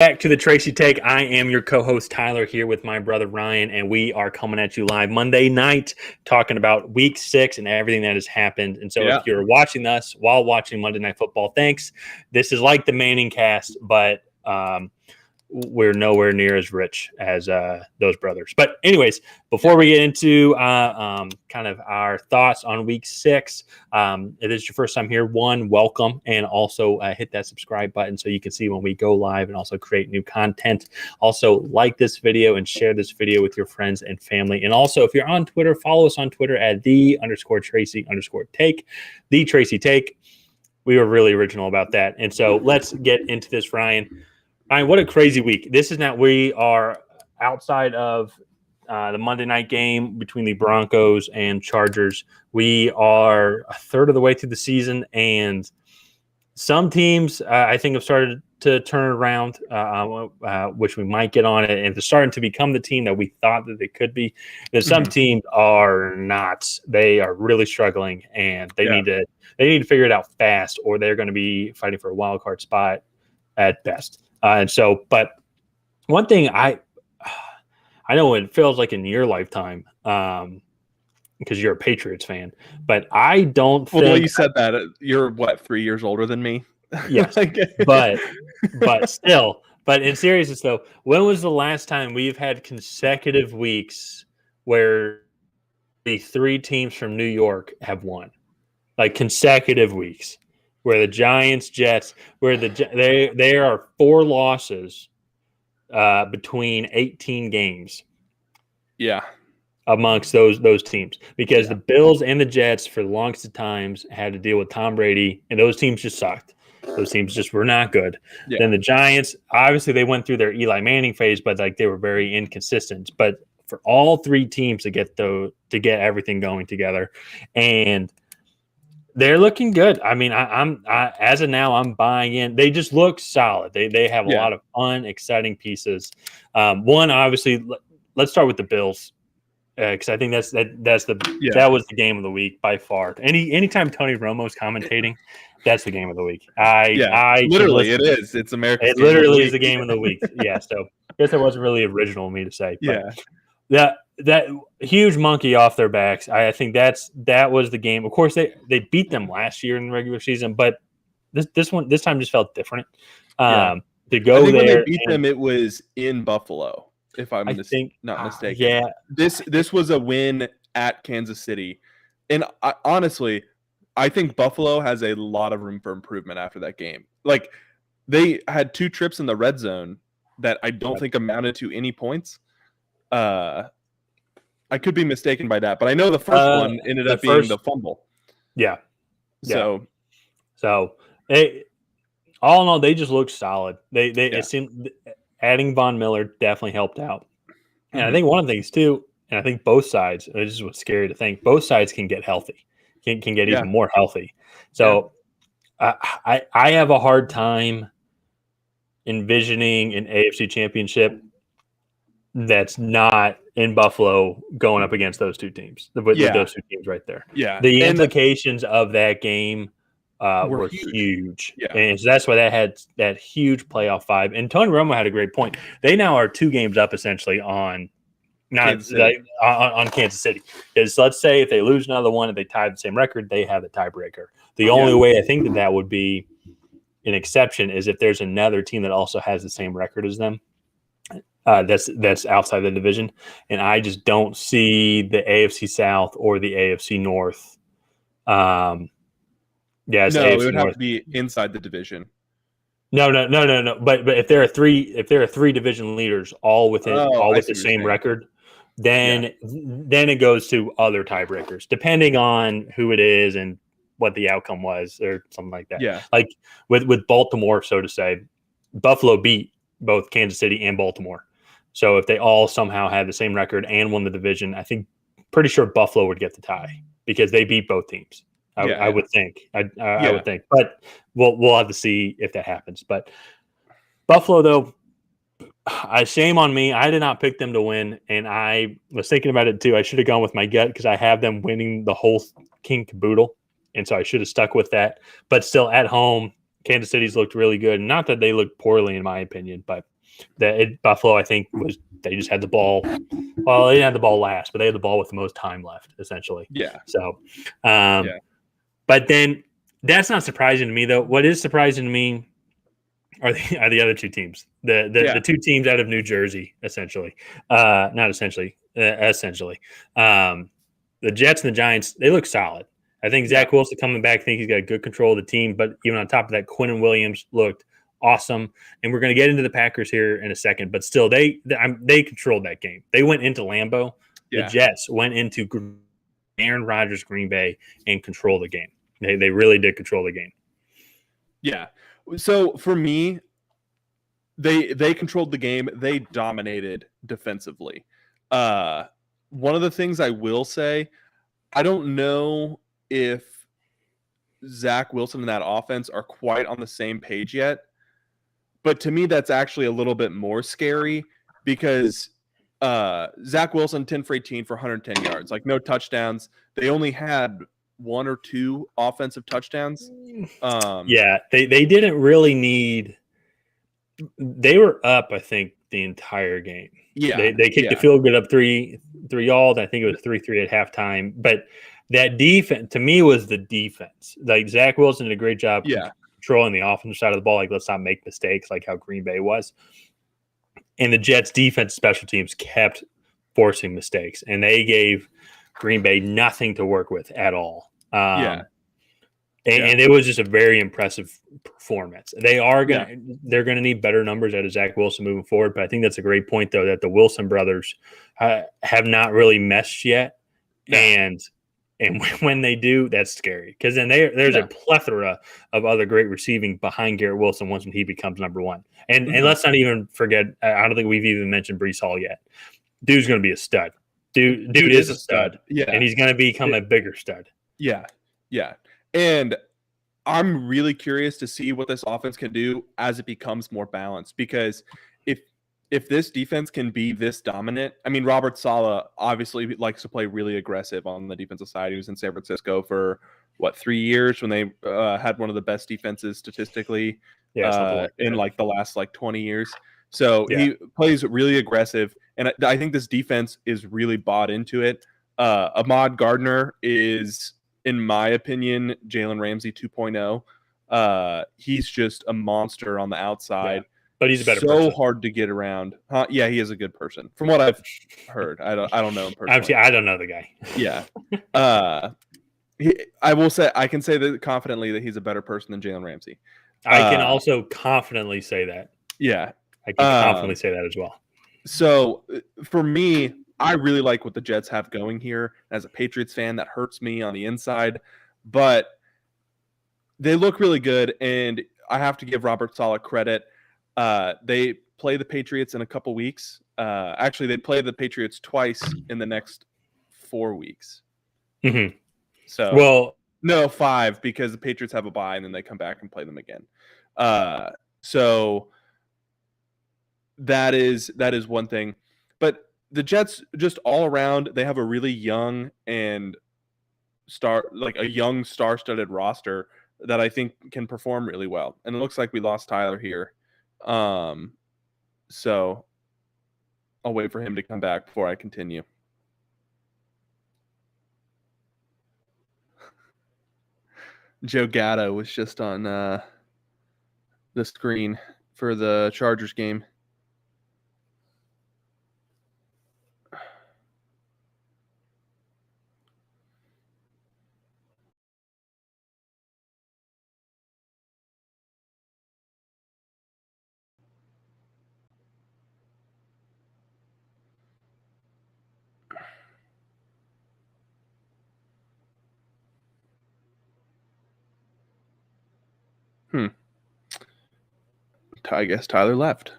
back to the Tracy Take. I am your co-host Tyler here with my brother Ryan, and we are coming at you live Monday night talking about Week 6 and everything that has happened. And so if you're watching us while watching Monday Night Football, thanks. This is like the Manning cast, but we're nowhere near as rich as those brothers. But anyways, before we get into kind of our thoughts on Week 6, it is your first time here. One, welcome, and also hit that subscribe button so you can see when we go live and also create new content. Also, like this video and share this video with your friends and family. And also, if you're on Twitter, follow us on Twitter at _Tracy_Take, the Tracy Take. We were really original about that. And so let's get into this, Ryan. Ryan, what a crazy week. This is now, we are outside of the Monday night game between the Broncos and Chargers. We are a third of the way through the season, and some teams I think have started to turn around, which we might get on it, and they're starting to become the team that we thought that they could be. There's some teams are not. They are really struggling, and they need to figure it out fast, or they're going to be fighting for a wild card spot at best. And so, but one thing I know it feels like in your lifetime, because you're a Patriots fan, but I don't think. Well, you said that you're what, 3 years older than me? Yes, but still, but in seriousness though, when was the last time we've had consecutive weeks where the three teams from New York have won, like consecutive weeks? Where the Giants, Jets, where there are 4 losses between 18 games. Yeah, amongst those teams, because the Bills and the Jets for the longest of times had to deal with Tom Brady, and those teams just sucked. Those teams just were not good. Yeah. Then the Giants, obviously, they went through their Eli Manning phase, but like they were very inconsistent. But for all 3 teams to get everything going together, and they're looking good. I mean, I'm as of now, I'm buying in. They just look solid. They have a lot of fun, exciting pieces. One, obviously, let's start with the Bills, because I think that was the game of the week by far. Anytime Tony Romo's commentating, that's the game of the week. Literally, it is. It's America's. It literally is the game of the week. Yeah. So I guess it wasn't really original of me to say. But that huge monkey off their backs. I think that was the game. Of course, they beat them last year in the regular season, but this time just felt different. To go there, when they beat them, it was in Buffalo, if I'm not mistaken. Yeah, this was a win at Kansas City, and honestly, I think Buffalo has a lot of room for improvement after that game. Like, they had 2 trips in the red zone that I don't think amounted to any points. I could be mistaken by that, but I know the first one ended up being the fumble. Yeah. So all in all, they just looked solid. It seemed adding Von Miller definitely helped out. And I think one of the things too, and I think both sides, this is what's scary to think, both sides can get healthy, can get even more healthy. So I have a hard time envisioning an AFC championship that's not in Buffalo going up against those 2 teams, with those 2 teams right there. Yeah. The implications of that game were huge. Yeah. And so that's why that had that huge playoff vibe. And Tony Romo had a great point. They now are 2 games up essentially on Kansas City. Because let's say if they lose another one and they tie the same record, they have the tiebreaker. The only way I think that would be an exception is if there's another team that also has the same record as them. That's outside the division, and I just don't see the AFC South or the AFC North. It would have to be inside the division. No. But if there are three division leaders all with the same record, then it goes to other tiebreakers depending on who it is and what the outcome was or something like that. Yeah, like with Baltimore, so to say, Buffalo beat both Kansas City and Baltimore. So if they all somehow had the same record and won the division, I think pretty sure Buffalo would get the tie because they beat both teams. I would think. I would think, but we'll have to see if that happens. But Buffalo, though, shame on me. I did not pick them to win, and I was thinking about it too. I should have gone with my gut because I have them winning the whole king caboodle, and so I should have stuck with that. But still, at home, Kansas City's looked really good. Not that they looked poorly, in my opinion, but Buffalo, I think, they just had the ball. Well, they didn't have the ball last, but they had the ball with the most time left, essentially. Yeah. So, but then that's not surprising to me, though. What is surprising to me are the other two teams, the two teams out of New Jersey, essentially. Not essentially, essentially. The Jets and the Giants, they look solid. I think Zach Wilson coming back, I think he's got good control of the team. But even on top of that, Quinnen Williams looked awesome. And we're going to get into the Packers here in a second. But still, they controlled that game. They went into Lambeau. The Jets went into Aaron Rodgers, Green Bay, and control the game. They really did control the game. Yeah. So for me, they controlled the game. They dominated defensively. One of the things I will say, I don't know if Zach Wilson and that offense are quite on the same page yet. But to me, that's actually a little bit more scary because Zach Wilson, 10 for 18 for 110 yards, like no touchdowns. They only had 1 or 2 offensive touchdowns. They didn't really need. They were up, I think, the entire game. They kicked the field goal up 3-3 I think it was 3-3 at halftime. But that defense, to me, was the defense. Like Zach Wilson did a great job controlling the offensive side of the ball. Like, let's not make mistakes like how Green Bay was. And the Jets' defense special teams kept forcing mistakes. And they gave Green Bay nothing to work with at all. And it was just a very impressive performance. They're gonna need better numbers out of Zach Wilson moving forward. But I think that's a great point, though, that the Wilson brothers have not really meshed yet. And when they do, that's scary because then there's a plethora of other great receiving behind Garrett Wilson once he becomes number one. And let's not even forget, I don't think we've even mentioned Breece Hall yet. Dude's going to be a stud. Dude is a stud. Yeah, and he's going to become a bigger stud. Yeah. And I'm really curious to see what this offense can do as it becomes more balanced because if this defense can be this dominant, I mean, Robert Saleh obviously likes to play really aggressive on the defensive side. He was in San Francisco for 3 years when they had one of the best defenses statistically in like the last 20 years. So he plays really aggressive. And I think this defense is really bought into it. Ahmad Gardner is, in my opinion, Jalen Ramsey 2.0. He's just a monster on the outside. Yeah. But he's a better person. So hard to get around. Yeah, he is a good person. From what I've heard. I don't know him personally. I don't know the guy. Yeah. I can say that confidently that he's a better person than Jalen Ramsey. I can also confidently say that. Yeah. I can confidently say that as well. So for me, I really like what the Jets have going here. As a Patriots fan, that hurts me on the inside. But they look really good, and I have to give Robert Saleh credit. They play the Patriots in a couple weeks. Actually, they play the Patriots twice in the next 4 weeks. Mm-hmm. So, no, 5 because the Patriots have a bye and then they come back and play them again. So that is one thing. But the Jets, just all around, they have a really young and star-studded roster that I think can perform really well. And it looks like we lost Tyler here. So I'll wait for him to come back before I continue. Joe Gatto was just on the screen for the Chargers game. I guess Tyler left.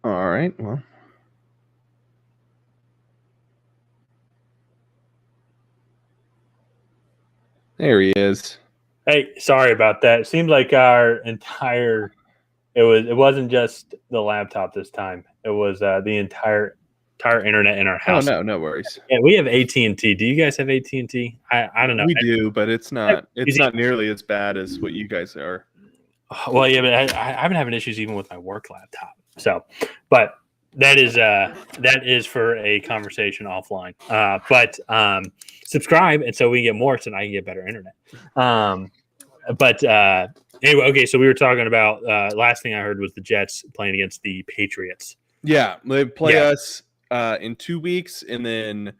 All right, well. There he is. Hey, sorry about that. It seemed like our entire it wasn't just the laptop this time. It was the entire internet in our house. Oh no worries. Yeah, we have AT&T. Do you guys have AT&T? I don't know. We do, but it's not nearly as bad as what you guys are. Well, yeah, but I've been having issues even with my work laptop. So, but that is for a conversation offline. But subscribe, and so we can get more, so I can get better internet. But anyway, okay. So we were talking about last thing I heard was the Jets playing against the Patriots. Yeah, they play us in 2 weeks, and then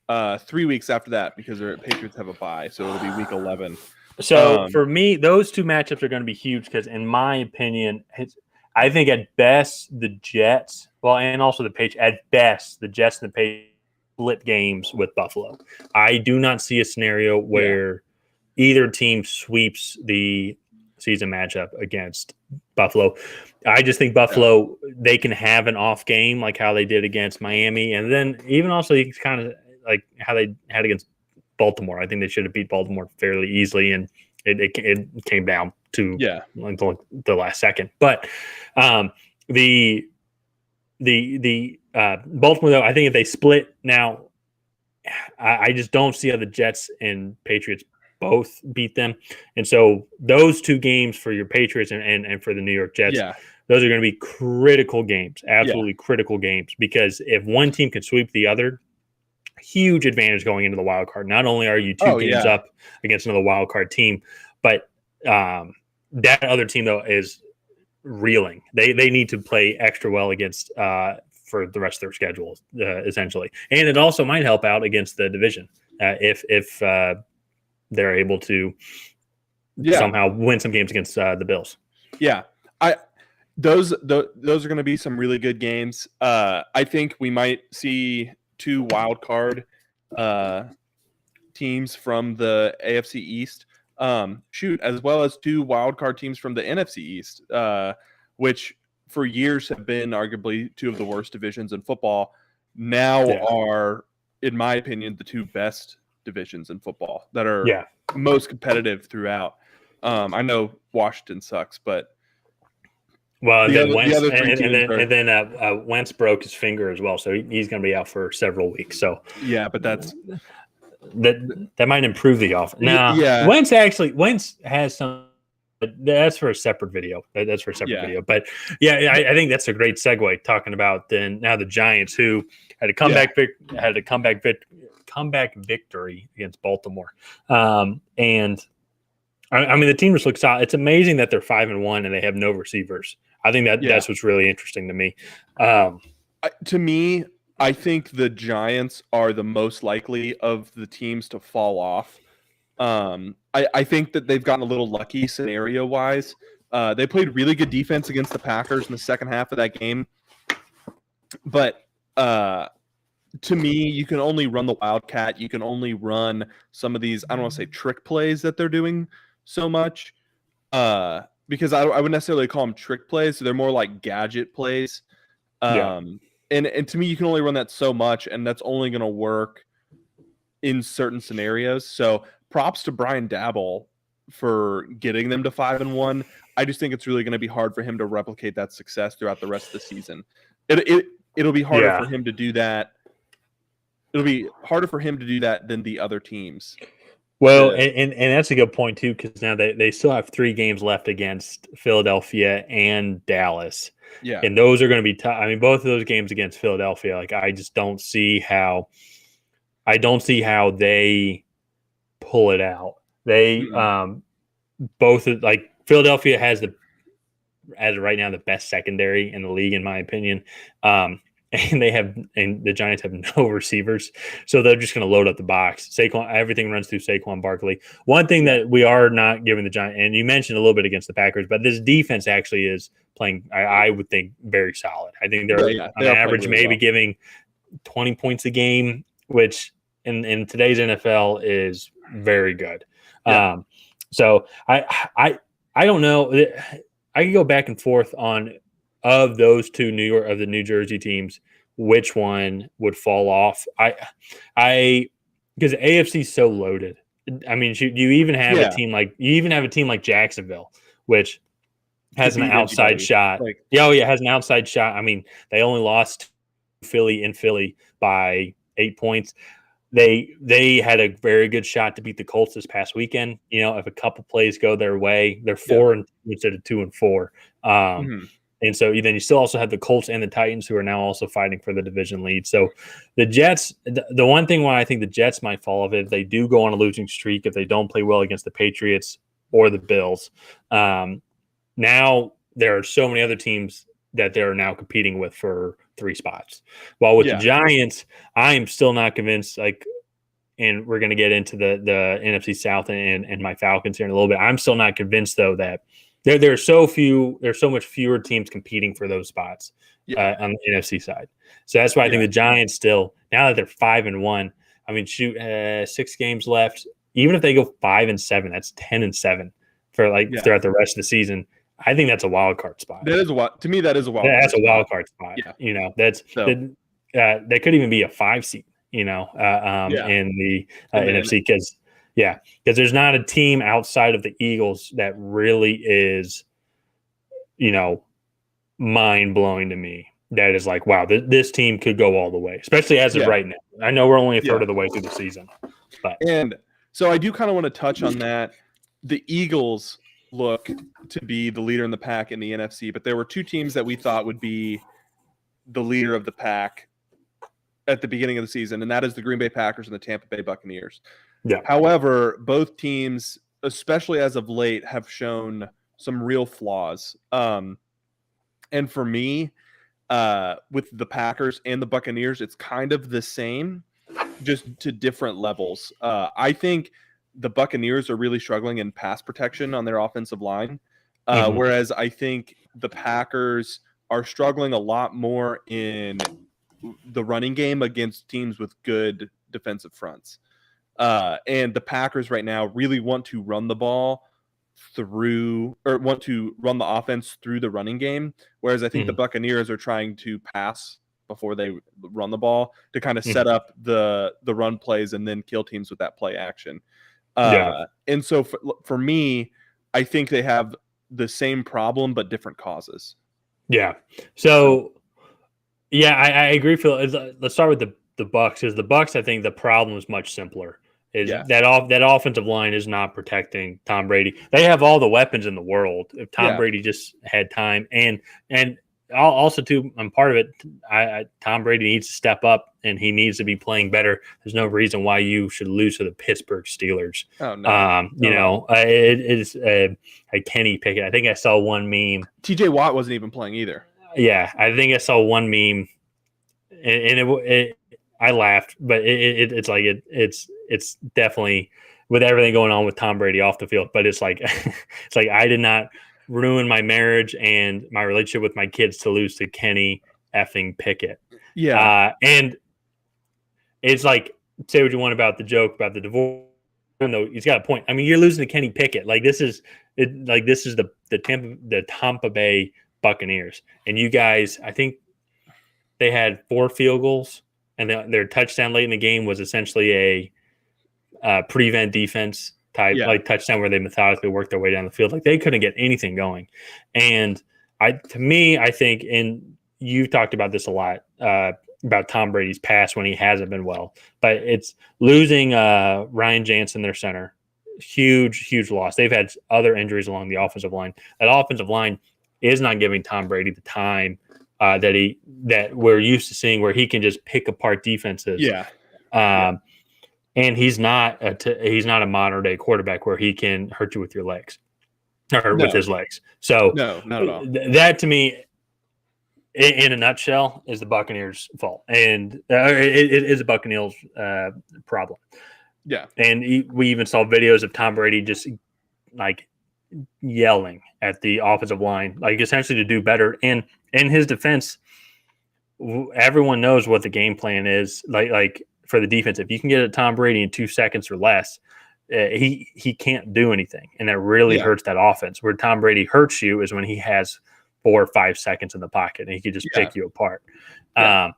3 weeks after that because the Patriots have a bye, so it'll be week 11. So for me, those two matchups are going to be huge because, in my opinion, I think at best the Jets, and also the Patriots, at best the Jets and the Patriots split games with Buffalo. I do not see a scenario where either team sweeps the season matchup against Buffalo. I just think Buffalo, they can have an off game like how they did against Miami, and then even also kind of like how they had against Baltimore. I think they should have beat Baltimore fairly easily, and it came down to like the last second. But the Baltimore, though, I think if they split now, I just don't see how the Jets and Patriots both beat them. And so those two games for your Patriots and for the New York Jets, those are going to be critical games, absolutely critical games, because if one team can sweep the other, huge advantage going into the wild card. Not only are you two games up against another wild card team, but that other team, though, is reeling. They need to play extra well against for the rest of their schedule, essentially. And it also might help out against the division if they're able to somehow win some games against the Bills. Yeah, those are going to be some really good games. I think we might see two wild card teams from the AFC East, as well as two wild card teams from the NFC East, which for years have been arguably two of the worst divisions in football. Now are, in my opinion, the two best divisions in football that are most competitive throughout. I know Washington sucks, but and then Wentz broke his finger as well, so he's going to be out for several weeks. So but that might improve the offense. Now, Wentz has some. That's for a separate video. That's for a separate video. But I think that's a great segue talking about now the Giants, who had a comeback victory against Baltimore, and I mean the team just looks solid. It's amazing that they're 5-1 and they have no receivers. I think that's what's really interesting to me. To me, I think the Giants are the most likely of the teams to fall off. I think that they've gotten a little lucky scenario-wise. They played really good defense against the Packers in the second half of that game. But to me, you can only run the Wildcat. You can only run some of these, I don't want to say trick plays that they're doing so much. Because I wouldn't necessarily call them trick plays. So they're more like gadget plays. And to me, you can only run that so much, and that's only going to work in certain scenarios. So props to Brian Daboll for getting them to 5-1. I just think it's really going to be hard for him to replicate that success throughout the rest of the season. It'll be harder for him to do that. It'll be harder for him to do that than the other teams. Well, and that's a good point too, because now they still have 3 games left against Philadelphia and Dallas. Yeah, and those are going to be tough. I mean, both of those games against Philadelphia, like I just don't see how. I don't see how they pull it out. They both, like Philadelphia has as of right now, the best secondary in the league, in my opinion. And the Giants have no receivers, so they're just going to load up the box. Everything runs through Saquon Barkley. One thing that we are not giving the Giants, and you mentioned a little bit against the Packers, but this defense actually is playing, I would think, very solid. I think they're on average maybe giving 20 points a game, which in today's NFL is very good. So I don't know. I could go back and forth on of those two the New Jersey teams, which one would fall off. Because the AFC is so loaded. I mean, you even have a team like Jacksonville, which has an outside shot. Has an outside shot. I mean, they only lost Philly by 8 points. They had a very good shot to beat the Colts this past weekend. You know, if a couple plays go their way, they're 4 instead of 2-4. And so then you still also have the Colts and the Titans, who are now also fighting for the division lead. So the Jets, the one thing why I think the Jets might fall off if they do go on a losing streak, if they don't play well against the Patriots or the Bills. Now there are so many other teams that they're now competing with for 3 spots. While with the Giants, I am still not convinced, and we're going to get into the NFC South and my Falcons here in a little bit. I'm still not convinced, though, that there's so much fewer teams competing for those spots on the NFC side. So that's why I think the Giants still, now that they're 5-1, I mean, 6 games left. Even if they go 5-7, that's 10-7 for throughout the rest of the season. I think that's a wild card spot. That is to me. That is a wild. That's a wild card spot. Yeah. You know, that could even be a 5 seed. You know, in the NFC because there's not a team outside of the Eagles that really is, you know, mind blowing to me. That is like, wow, this team could go all the way, especially as of right now. I know we're only a third of the way through the season, and so I do kind of want to touch on that. The Eagles look to be the leader in the pack in the NFC, but there were 2 teams that we thought would be the leader of the pack at the beginning of the season, and that is the Green Bay Packers and the Tampa Bay Buccaneers. Yeah. However, both teams, especially as of late, have shown some real flaws. And for me, with the Packers and the Buccaneers, it's kind of the same, just to different levels. I think the Buccaneers are really struggling in pass protection on their offensive line, whereas I think the Packers are struggling a lot more in the running game against teams with good defensive fronts. And the Packers right now really want to run the ball want to run the offense through the running game, whereas I think the Buccaneers are trying to pass before they run the ball to kind of set up the run plays and then kill teams with that play action. And so for me, I think they have the same problem but different causes. Yeah. So I agree, Phil. Let's start with the Bucs, because the Bucs, I think the problem is much simpler. That offensive line is not protecting Tom Brady. They have all the weapons in the world. If Tom Brady just had time, and also too, I'm part of it. Tom Brady needs to step up, and he needs to be playing better. There's no reason why you should lose to the Pittsburgh Steelers. Oh no! It is a Kenny Pickett. I think I saw one meme. TJ Watt wasn't even playing either. Yeah, I think I saw one meme, and I laughed, but it's definitely with everything going on with Tom Brady off the field. But it's like I did not ruin my marriage and my relationship with my kids to lose to Kenny effing Pickett. Yeah, and it's like, say what you want about the joke about the divorce. Though he's got a point. I mean, you're losing to Kenny Pickett. This is the Tampa Bay Buccaneers, and you guys, I think they had 4 field goals, and their touchdown late in the game was essentially a prevent defense type touchdown where they methodically worked their way down the field. They couldn't get anything going. And I think, and you've talked about this a lot about Tom Brady's past when he hasn't been well, but it's losing Ryan Jansen, their center, huge loss. They've had other injuries along the offensive line. That offensive line is not giving Tom Brady the time that we're used to seeing, where he can just pick apart defenses. And he's not a modern day quarterback where he can hurt you with your legs with his legs. So no, not at all. That to me, in a nutshell, is the Buccaneers' fault, and it is a Buccaneers problem. Yeah, and we even saw videos of Tom Brady just yelling at the offensive line, essentially to do better. And in his defense, everyone knows what the game plan is. For the defense, if you can get at Tom Brady in 2 seconds or less, he can't do anything, and that really hurts that offense. Where Tom Brady hurts you is when he has 4 or 5 seconds in the pocket and he can just pick you apart. And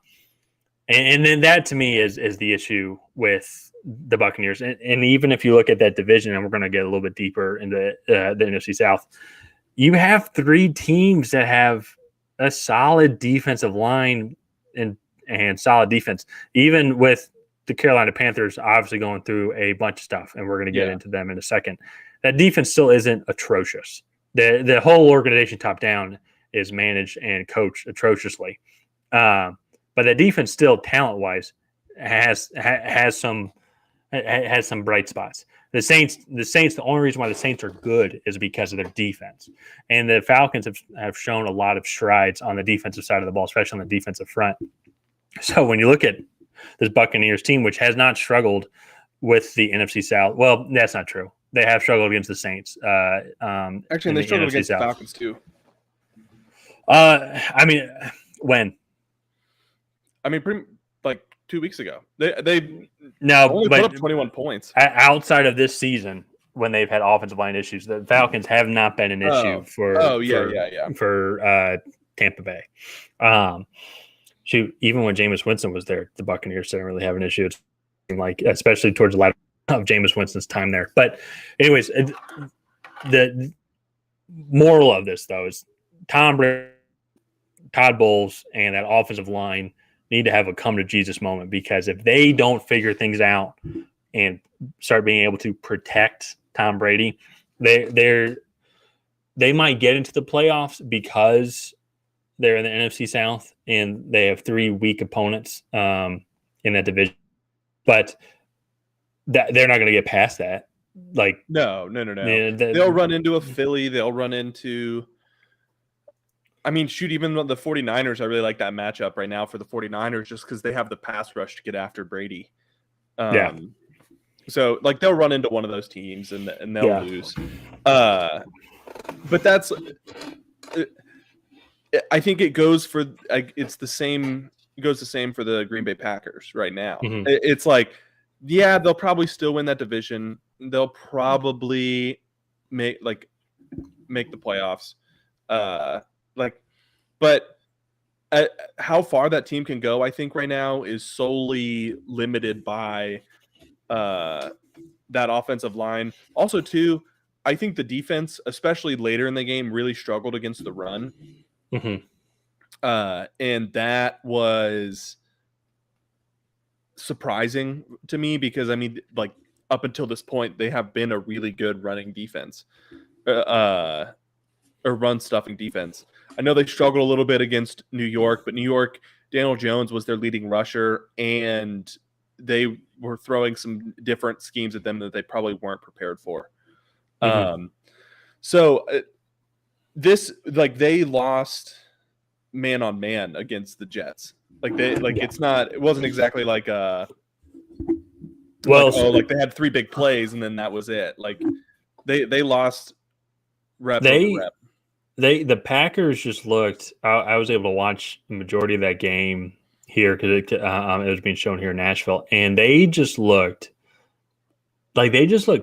then that to me is the issue with the Buccaneers. And even if you look at that division, and we're going to get a little bit deeper into the NFC South, you have 3 teams that have a solid defensive line and solid defense, even with the Carolina Panthers obviously going through a bunch of stuff, and we're going to get into them in a second. That defense still isn't atrocious. The whole organization top down is managed and coached atrociously. But the defense still talent-wise has some bright spots. The Saints, the only reason why the Saints are good is because of their defense. And the Falcons have shown a lot of strides on the defensive side of the ball, especially on the defensive front. So when you look at this Buccaneers team, which has not struggled with the NFC South, well, that's not true. They have struggled against the Saints. Actually, they struggled against the Falcons too. I mean, when? I mean, like 2 weeks ago. They only put up 21 points. Outside of this season, when they've had offensive line issues, the Falcons have not been an issue for Tampa Bay. Even when Jameis Winston was there, the Buccaneers didn't really have an issue. It's like, especially towards the latter of Jameis Winston's time there. But anyways, the moral of this, though, is Tom Brady, Todd Bowles, and that offensive line need to have a come-to-Jesus moment, because if they don't figure things out and start being able to protect Tom Brady, they might get into the playoffs because they're in the NFC South and they have 3 weak opponents in that division. But they're not going to get past that. Like, no. They'll run into a Philly. They'll run into – I mean, shoot, even the 49ers, I really like that matchup right now for the 49ers just because they have the pass rush to get after Brady. So, like, they'll run into one of those teams and they'll lose. But that's – I think it goes for – it's the same – it goes the same for the Green Bay Packers right now. Mm-hmm. It's like, yeah, they'll probably still win that division. They'll probably make the playoffs. But how far that team can go, I think right now is solely limited by that offensive line. Also, too, I think the defense, especially later in the game, really struggled against the run. Mm-hmm. And that was surprising to me because, I mean, like, up until this point, they have been a really good running defense. Or run stuffing defense. I know they struggled a little bit against New York, but New York, Daniel Jones was their leading rusher, and they were throwing some different schemes at them that they probably weren't prepared for. Mm-hmm. So they lost man on man against the Jets. It wasn't exactly like they had 3 big plays and then that was it. Like they lost rep over rep. The Packers just looked. I was able to watch the majority of that game here because it was being shown here in Nashville, and they just looked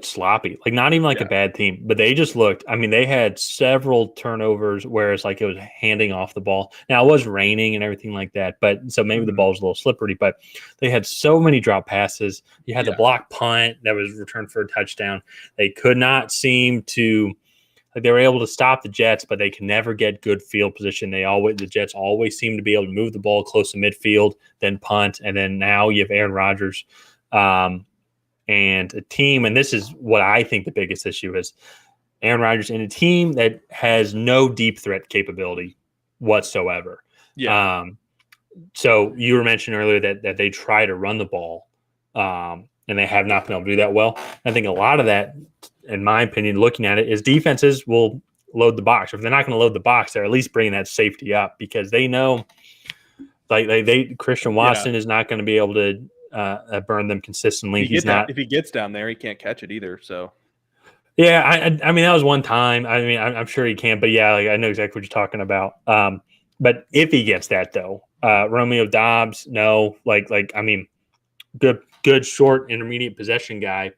sloppy. Like, not even like a bad team, but they just looked. I mean, they had several turnovers where it's like it was handing off the ball. Now, it was raining and everything like that, but so maybe the ball was a little slippery. But they had so many drop passes. You had the block punt that was returned for a touchdown. They could not seem to. Like, they were able to stop the Jets, but they can never get good field position. The Jets always seem to be able to move the ball close to midfield, then punt, and then now you have Aaron Rodgers and a team. And this is what I think the biggest issue is: Aaron Rodgers and a team that has no deep threat capability whatsoever. Yeah. So you were mentioning earlier that they try to run the ball, and they have not been able to do that well. I think a lot of that, in my opinion, looking at it, is defenses will load the box. If they're not going to load the box, they're at least bringing that safety up because they know, Christian Watson is not going to be able to burn them consistently. If he gets down there, he can't catch it either. So, yeah, I mean, that was one time. I mean, I'm sure he can, but yeah, I know exactly what you're talking about. But if he gets that though, Romeo Doubs, no, I mean, good short intermediate possession guy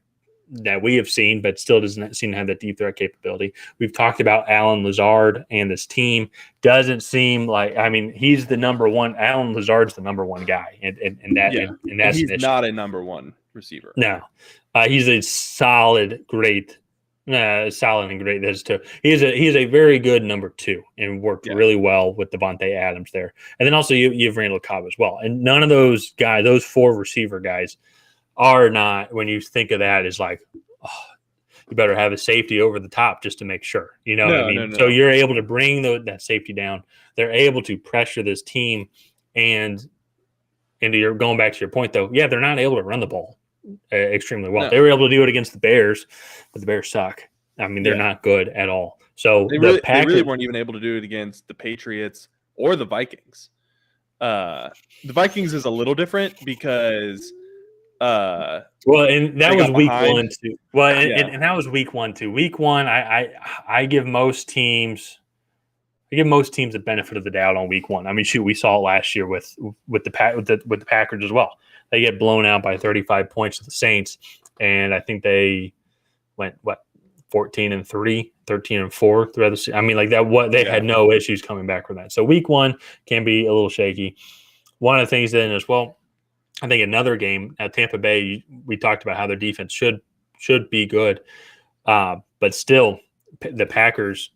that we have seen, but still doesn't seem to have that deep threat capability. We've talked about Alan Lazard and this team. Doesn't seem like, I mean, he's the number one. Alan Lazard's the number one guy, and that's he's not a number one receiver. No, he's a solid, great. Solid and great. That's too. He is a very good number 2 and worked really well with Devontae Adams there. And then also you have Randall Cobb as well. And none of those guys, those 4 receiver guys, are not, when you think of that, is like, oh, you better have a safety over the top just to make sure. You know what I mean? No. So you're able to bring that safety down. They're able to pressure this team, and you're going back to your point though. Yeah, they're not able to run the ball extremely well. No. They were able to do it against the Bears, but the Bears suck. I mean, they're not good at all. So they really weren't even able to do it against the Patriots or the Vikings. The Vikings is a little different because and that was week 1 too. Well, and that was week 1 too. Week 1, I give most teams the benefit of the doubt on week 1. I mean, shoot, we saw it last year with the Packers as well. They get blown out by 35 points to the Saints, and I think they went 14-3, 13-4 throughout the season. I mean, like that. They had no issues coming back from that. So week 1 can be a little shaky. One of the things then as well, I think another game at Tampa Bay, we talked about how their defense should be good, but still the Packers.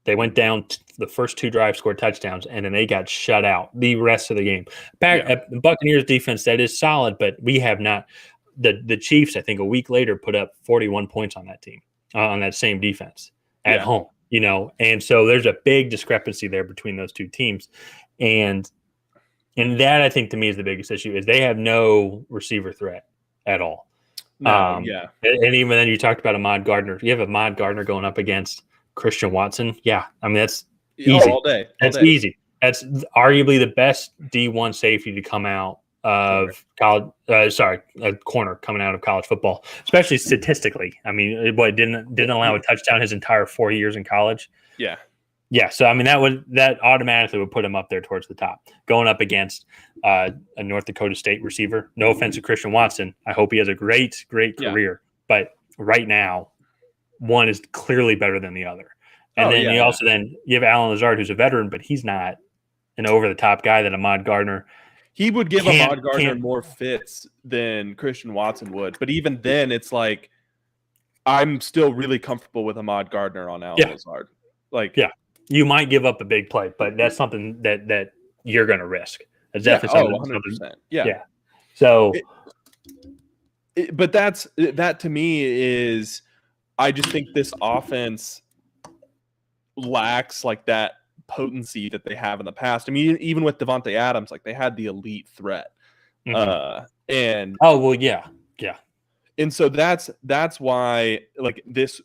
They went down the first 2 drives, scored touchdowns, and then they got shut out the rest of the game. The Buccaneers defense, that is solid, but we have not. The Chiefs, I think, a week later put up 41 points on that team, on that same defense at home. You know, and so there's a big discrepancy there between those 2 teams, and that I think to me is the biggest issue is they have no receiver threat at all. And even then you talked about Ahmad Gardner. You have Ahmad Gardner going up against Christian Watson. Yeah. I mean, that's easy. All day. That's easy. That's arguably the best D1 safety to come out of college. A corner coming out of college football, especially statistically. I mean, it didn't allow a touchdown his entire 4 years in college. Yeah. Yeah. So, I mean, that automatically would put him up there towards the top going up against a North Dakota State receiver. No offense to Christian Watson. I hope he has a great career, but right now, one is clearly better than the other. And you have Alan Lazard, who's a veteran, but he's not an over-the-top guy that Ahmad Gardner. He would give Ahmad Gardner more fits than Christian Watson would. But even then, it's like I'm still really comfortable with Ahmad Gardner on Alan Lazard. You might give up a big play, but that's something that you're going to risk. That's definitely something. 100%. Yeah. So, but that to me is. I just think this offense lacks like that potency that they have in the past. I mean, even with Devontae Adams, like they had the elite threat. And And so that's why like this,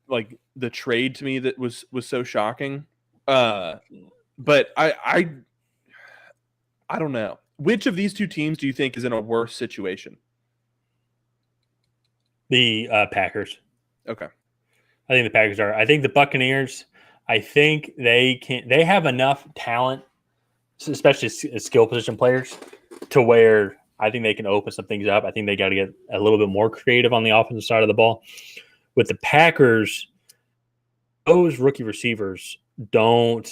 like the trade to me that was so shocking. But I don't know. Which of these 2 teams do you think is in a worse situation? The Packers. Okay. I think the Packers are. I think the Buccaneers, I think they have enough talent, especially skill position players, to where I think they can open some things up. I think they got to get a little bit more creative on the offensive side of the ball. With the Packers, those rookie receivers don't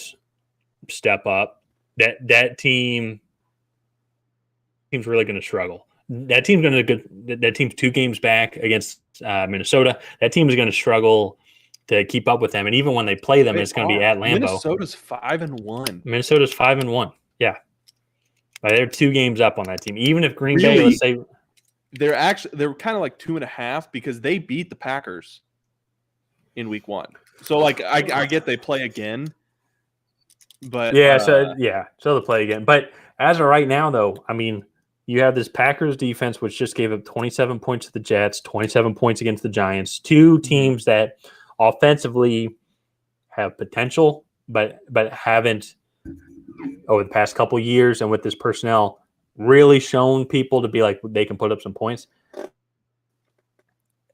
step up. That team's really going to struggle. That team's 2 games back against Minnesota. That team is going to struggle to keep up with them, and even when they play them, it's going to be at Lambeau. Minnesota's 5-1. Minnesota's 5-1. Yeah, they're 2 games up on that team. Even if Green Bay, let's say, they're kind of like 2.5 because they beat the Packers in week 1. So like I get they play again, but so they'll play again. But as of right now, though, I mean. You have this Packers defense, which just gave up 27 points to the Jets, 27 points against the Giants. 2 teams that offensively have potential, but haven't over the past couple of years and with this personnel really shown people to be like they can put up some points.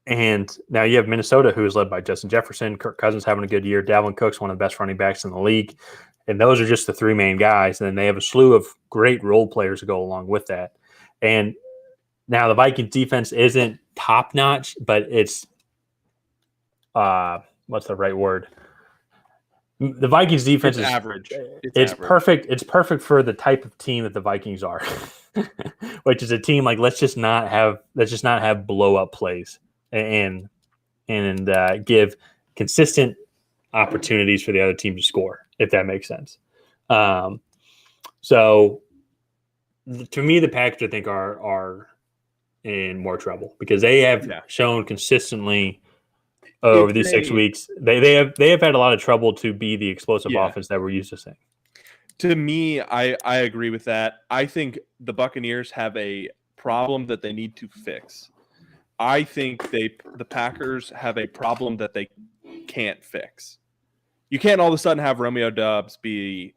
And now you have Minnesota, who is led by Justin Jefferson. Kirk Cousins having a good year. Dalvin Cook's one of the best running backs in the league. And those are just the 3 main guys. And then they have a slew of great role players to go along with that. And now the Vikings defense isn't top notch, but it's what's the right word? The Vikings defense is average. It's perfect. It's perfect for the type of team that the Vikings are, which is a team like let's just not have blow up plays and give consistent opportunities for the other team to score, if that makes sense. So to me, the Packers I think are in more trouble because they have shown consistently over these 6 weeks they have had a lot of trouble to be the explosive offense that we're used to seeing. To me, I agree with that. I think the Buccaneers have a problem that they need to fix. I think the Packers have a problem that they can't fix. You can't all of a sudden have Romeo Doubs be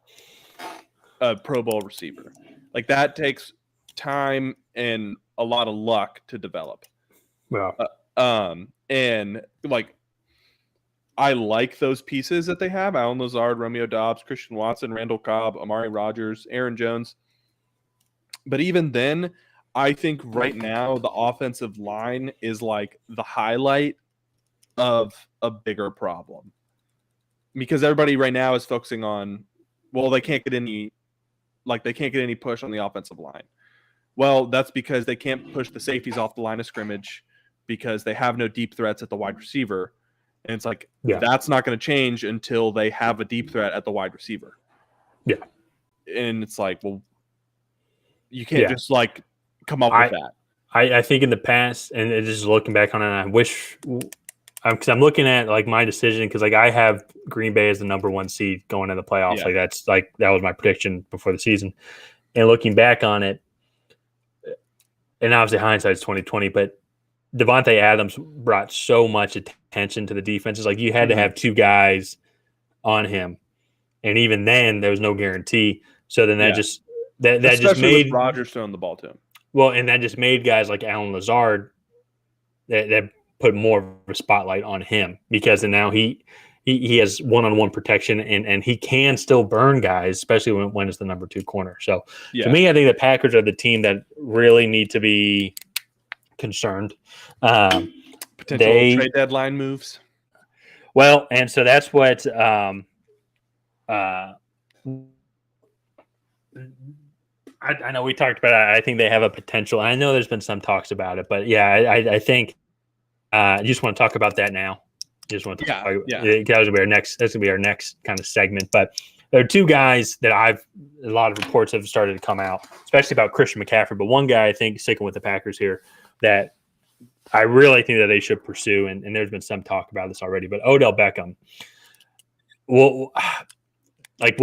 a Pro Bowl receiver. Like that takes time and a lot of luck to develop. Well, and like I like those pieces that they have: Allen Lazard, Romeo Doubs, Christian Watson, Randall Cobb, Amari Rodgers, Aaron Jones. But even then, I think right now the offensive line is like the highlight of a bigger problem. Because everybody right now is focusing on, well, they can't get any push on the offensive line. Well, that's because they can't push the safeties off the line of scrimmage because they have no deep threats at the wide receiver. And it's like, that's not going to change until they have a deep threat at the wide receiver. Yeah. And it's like, well, you can't just like come up with that. I think in the past, and just looking back on it, I wish because I'm looking at like my decision because like I have Green Bay as the number 1 seed going into the playoffs. Yeah. Like that's like that was my prediction before the season. And looking back on it, and obviously hindsight's 2020, but Devontae Adams brought so much attention to the defense. It's like you had to have 2 guys on him, and even then there was no guarantee. So then that just made Rodgers throwing the ball to him. Well, and that just made guys like Allen Lazard that put more of a spotlight on him because now he has one-on-one protection and he can still burn guys, especially when it's the number 2 corner. So to me, I think the Packers are the team that really need to be concerned. Potential trade deadline moves. Well, and so that's what I know we talked about it. I think they have a potential. I know there's been some talks about it, but I think you just want to talk about that now. You just want to talk about that's gonna be our next kind of segment. But there are 2 guys that a lot of reports have started to come out, especially about Christian McCaffrey. But one guy I think sticking with the Packers here that I really think that they should pursue, and there's been some talk about this already, but Odell Beckham. We'll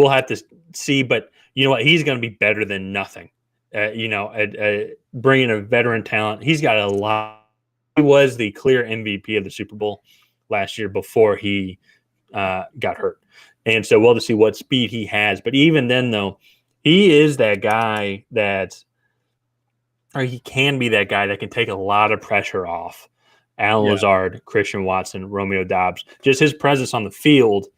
have to see, but you know what? He's going to be better than nothing. Bringing a veteran talent. He's got a lot. He was the clear MVP of the Super Bowl last year before he got hurt. And so we'll have to see what speed he has. But even then, though, he is that guy he can be that guy that can take a lot of pressure off Allen Lazard, Christian Watson, Romeo Doubs. Just his presence on the field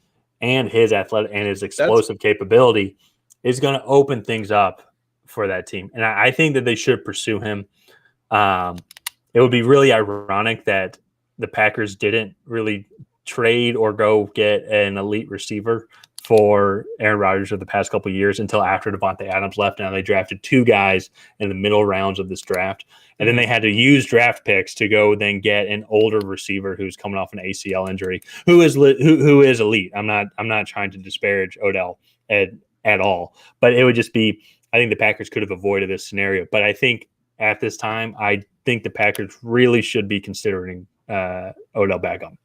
and his athletic and his explosive capability is going to open things up for that team. And I think that they should pursue him. It would be really ironic that the Packers didn't really trade or go get an elite receiver for Aaron Rodgers for the past couple of years until after Devontae Adams left. Now they drafted 2 guys in the middle rounds of this draft. And then they had to use draft picks to go then get an older receiver who's coming off an ACL injury, who is elite. I'm not trying to disparage Odell at all, but it would just be, I think the Packers could have avoided this scenario. But I think at this time, I think the Packers really should be considering Odell Beckham.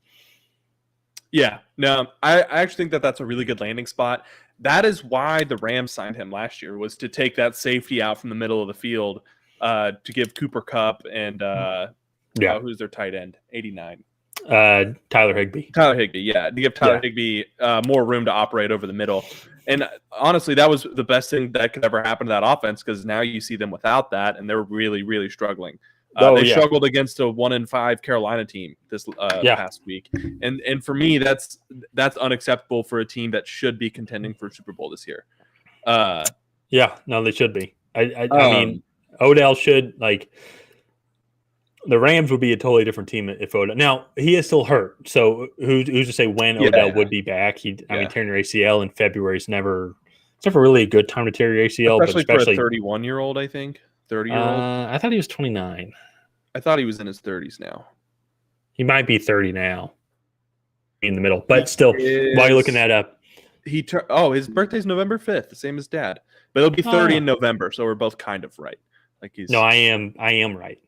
Yeah, no, I actually think that that's a really good landing spot. That is why the Rams signed him last year, was to take that safety out from the middle of the field to give Cooper Kupp and who's their tight end, 89? Tyler Higbee. To give Tyler Higbee more room to operate over the middle. And honestly, that was the best thing that could ever happen to that offense because now you see them without that, and they're really, really struggling. They struggled against a 1-5 Carolina team this past week, and for me, that's unacceptable for a team that should be contending for a Super Bowl this year. They should be. I mean, Odell should the Rams would be a totally different team if Odell. Now he is still hurt, so who's to say when Odell would be back? I mean, tearing your ACL in February is never really a good time to tear your ACL, especially for a 31-year-old. I think 30-year-old. I thought he was 29. I thought he was in his 30s now. He might be 30 now, in the middle, but still, while you're looking that up, his birthday's November 5th, the same as Dad, but it'll be 30 in November, so we're both kind of right. No, I am right.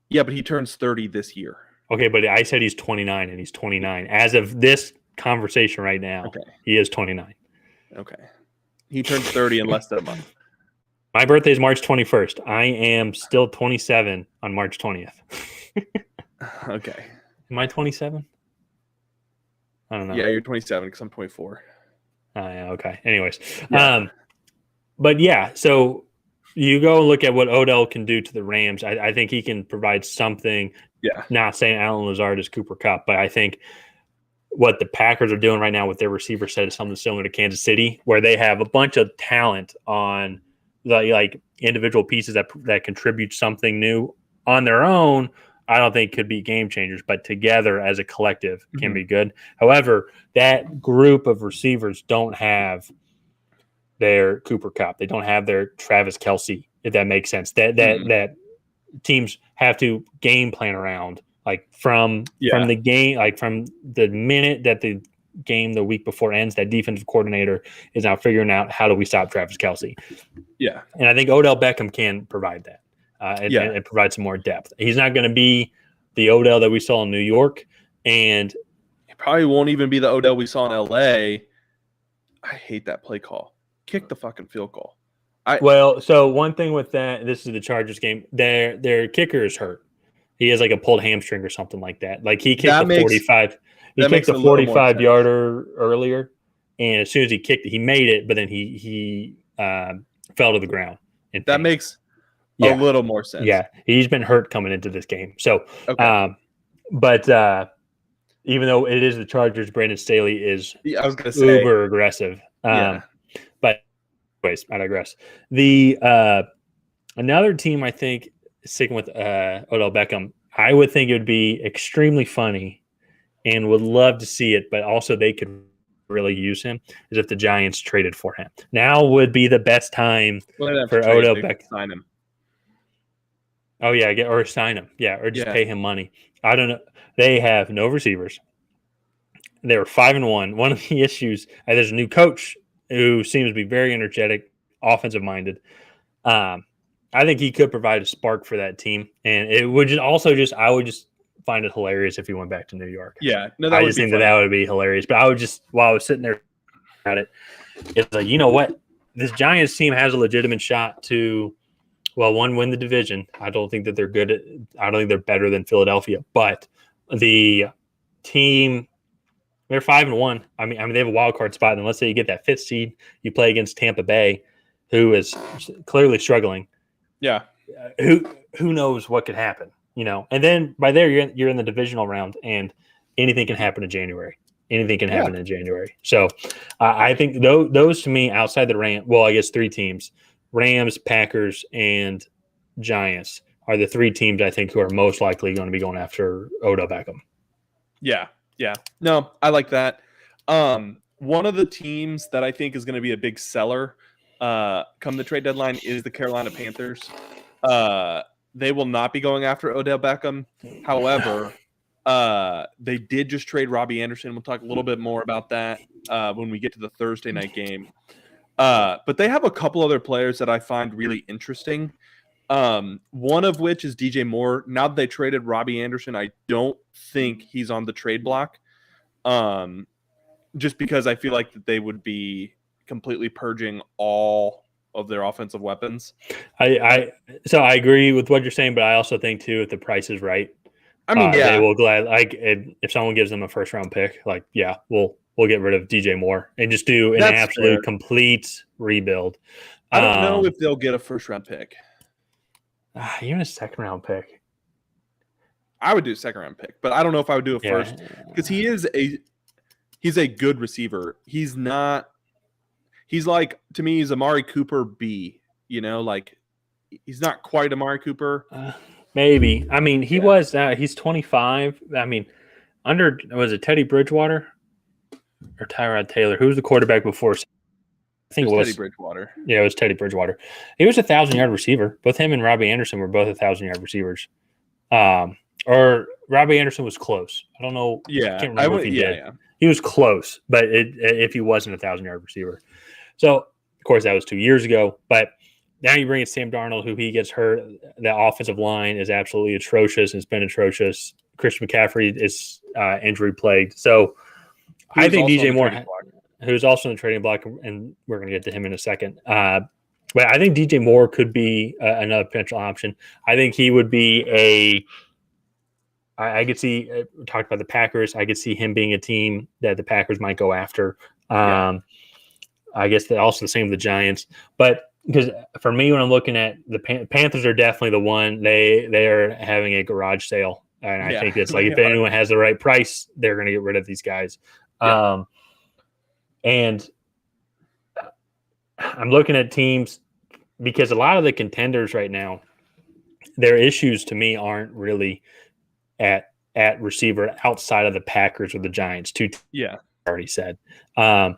Yeah, but he turns 30 this year. Okay, but I said he's 29, and he's 29 as of this conversation right now. Okay, he is 29. Okay, he turns 30 in less than a month. My birthday is March 21st. I am still 27 on March 20th. Okay. Am I 27? I don't know. Yeah, you're 27 because I'm 24. Yeah, okay. Anyways. Yeah. But yeah, so you go look at what Odell can do to the Rams. I think he can provide something. Yeah. Not saying Allen Lazard is Cooper Kupp, but I think what the Packers are doing right now with their receiver set is something similar to Kansas City, where they have a bunch of talent on the individual pieces that contribute something new on their own. I don't think could be game changers, but together as a collective can be good. However, that group of receivers don't have their Cooper Kupp. They don't have their Travis Kelce, if that makes sense. That teams have to game plan around, from the game, from the minute that the game the week before ends, that defensive coordinator is now figuring out how do we stop Travis Kelce. Yeah. And I think Odell Beckham can provide that. And provide some more depth. He's not going to be the Odell that we saw in New York, and he probably won't even be the Odell we saw in LA. I hate that play call. Kick the fucking field goal. So one thing with that, this is the Chargers game. Their kicker is hurt. He has a pulled hamstring or something like that. He kicked 45. He kicked a 45-yarder earlier, and as soon as he kicked it, he made it, but then he fell to the ground. That makes a little more sense. Yeah, he's been hurt coming into this game. So, but even though it is the Chargers, Brandon Staley is I was going to say uber aggressive. But anyways, I digress. The another team, I think, sticking with Odell Beckham, I would think it would be extremely funny and would love to see it, but also they could really use him, is if the Giants traded for him. Now would be the best time for Odell Beckham. Sign him. Oh, yeah, or sign him. Yeah, or just pay him money. I don't know. They have no receivers. They were 5-1. One of the issues, there's a new coach who seems to be very energetic, offensive-minded. I think he could provide a spark for that team. And it would I would just find it hilarious if he went back to New York. Yeah. No, I just think that would be hilarious. But I would just, while I was sitting there at it, it's like, you know what? This Giants team has a legitimate shot to – win the division. I don't think that they're good. I don't think they're better than Philadelphia, but the team, they're 5-1. I mean, they have a wild card spot. And let's say you get that 5th seed, you play against Tampa Bay, who is clearly struggling. Yeah. Who knows what could happen, And then by there, you're in the divisional round, and anything can happen in January. Anything can happen in January. So I think those to me, outside the Rams, I guess 3 teams. Rams, Packers, and Giants are the 3 teams I think who are most likely going to be going after Odell Beckham. Yeah. No, I like that. One of the teams that I think is going to be a big seller come the trade deadline is the Carolina Panthers. They will not be going after Odell Beckham. However, they did just trade Robbie Anderson. We'll talk a little bit more about that when we get to the Thursday night game. But they have a couple other players that I find really interesting. One of which is DJ Moore. Now that they traded Robbie Anderson, I don't think he's on the trade block. Just because I feel like that they would be completely purging all of their offensive weapons. So I agree with what you're saying, but I also think too, if the price is right, they will if someone gives them a 1st-round pick, we'll get rid of DJ Moore and just do an absolute complete rebuild. I don't know if they'll get a 1st-round pick. Even a 2nd-round pick. I would do a 2nd-round pick, but I don't know if I would do a first because he's a good receiver. He's not. He's to me, he's Amari Cooper B. He's not quite Amari Cooper. Maybe. I mean, he's 25. I mean, was it Teddy Bridgewater or Tyrod Taylor? Who was the quarterback before? I think it was Teddy Bridgewater. Yeah, it was Teddy Bridgewater. He was a 1,000-yard receiver. Both him and Robbie Anderson were both 1,000-yard receivers. Or Robbie Anderson was close. I don't know. Yeah, I can't remember if he did. Yeah. He was close, but if he wasn't a 1,000-yard receiver. So, of course, that was 2 years ago. But now you bring in Sam Darnold, who he gets hurt. The offensive line is absolutely atrocious. It's been atrocious. Christian McCaffrey is injury plagued. So I think DJ Moore, who's also in the trading block, and we're going to get to him in a second. But I think DJ Moore could be another potential option. I think he would be I could see, we talked about the Packers. I could see him being a team that the Packers might go after. I guess also the same with the Giants. But because for me, when I'm looking at the Panthers are definitely the one. They are having a garage sale. And I think it's like if anyone has the right price, they're going to get rid of these guys. Yeah. And I'm looking at teams because a lot of the contenders right now, their issues to me aren't really at receiver outside of the Packers or the Giants. Already said. And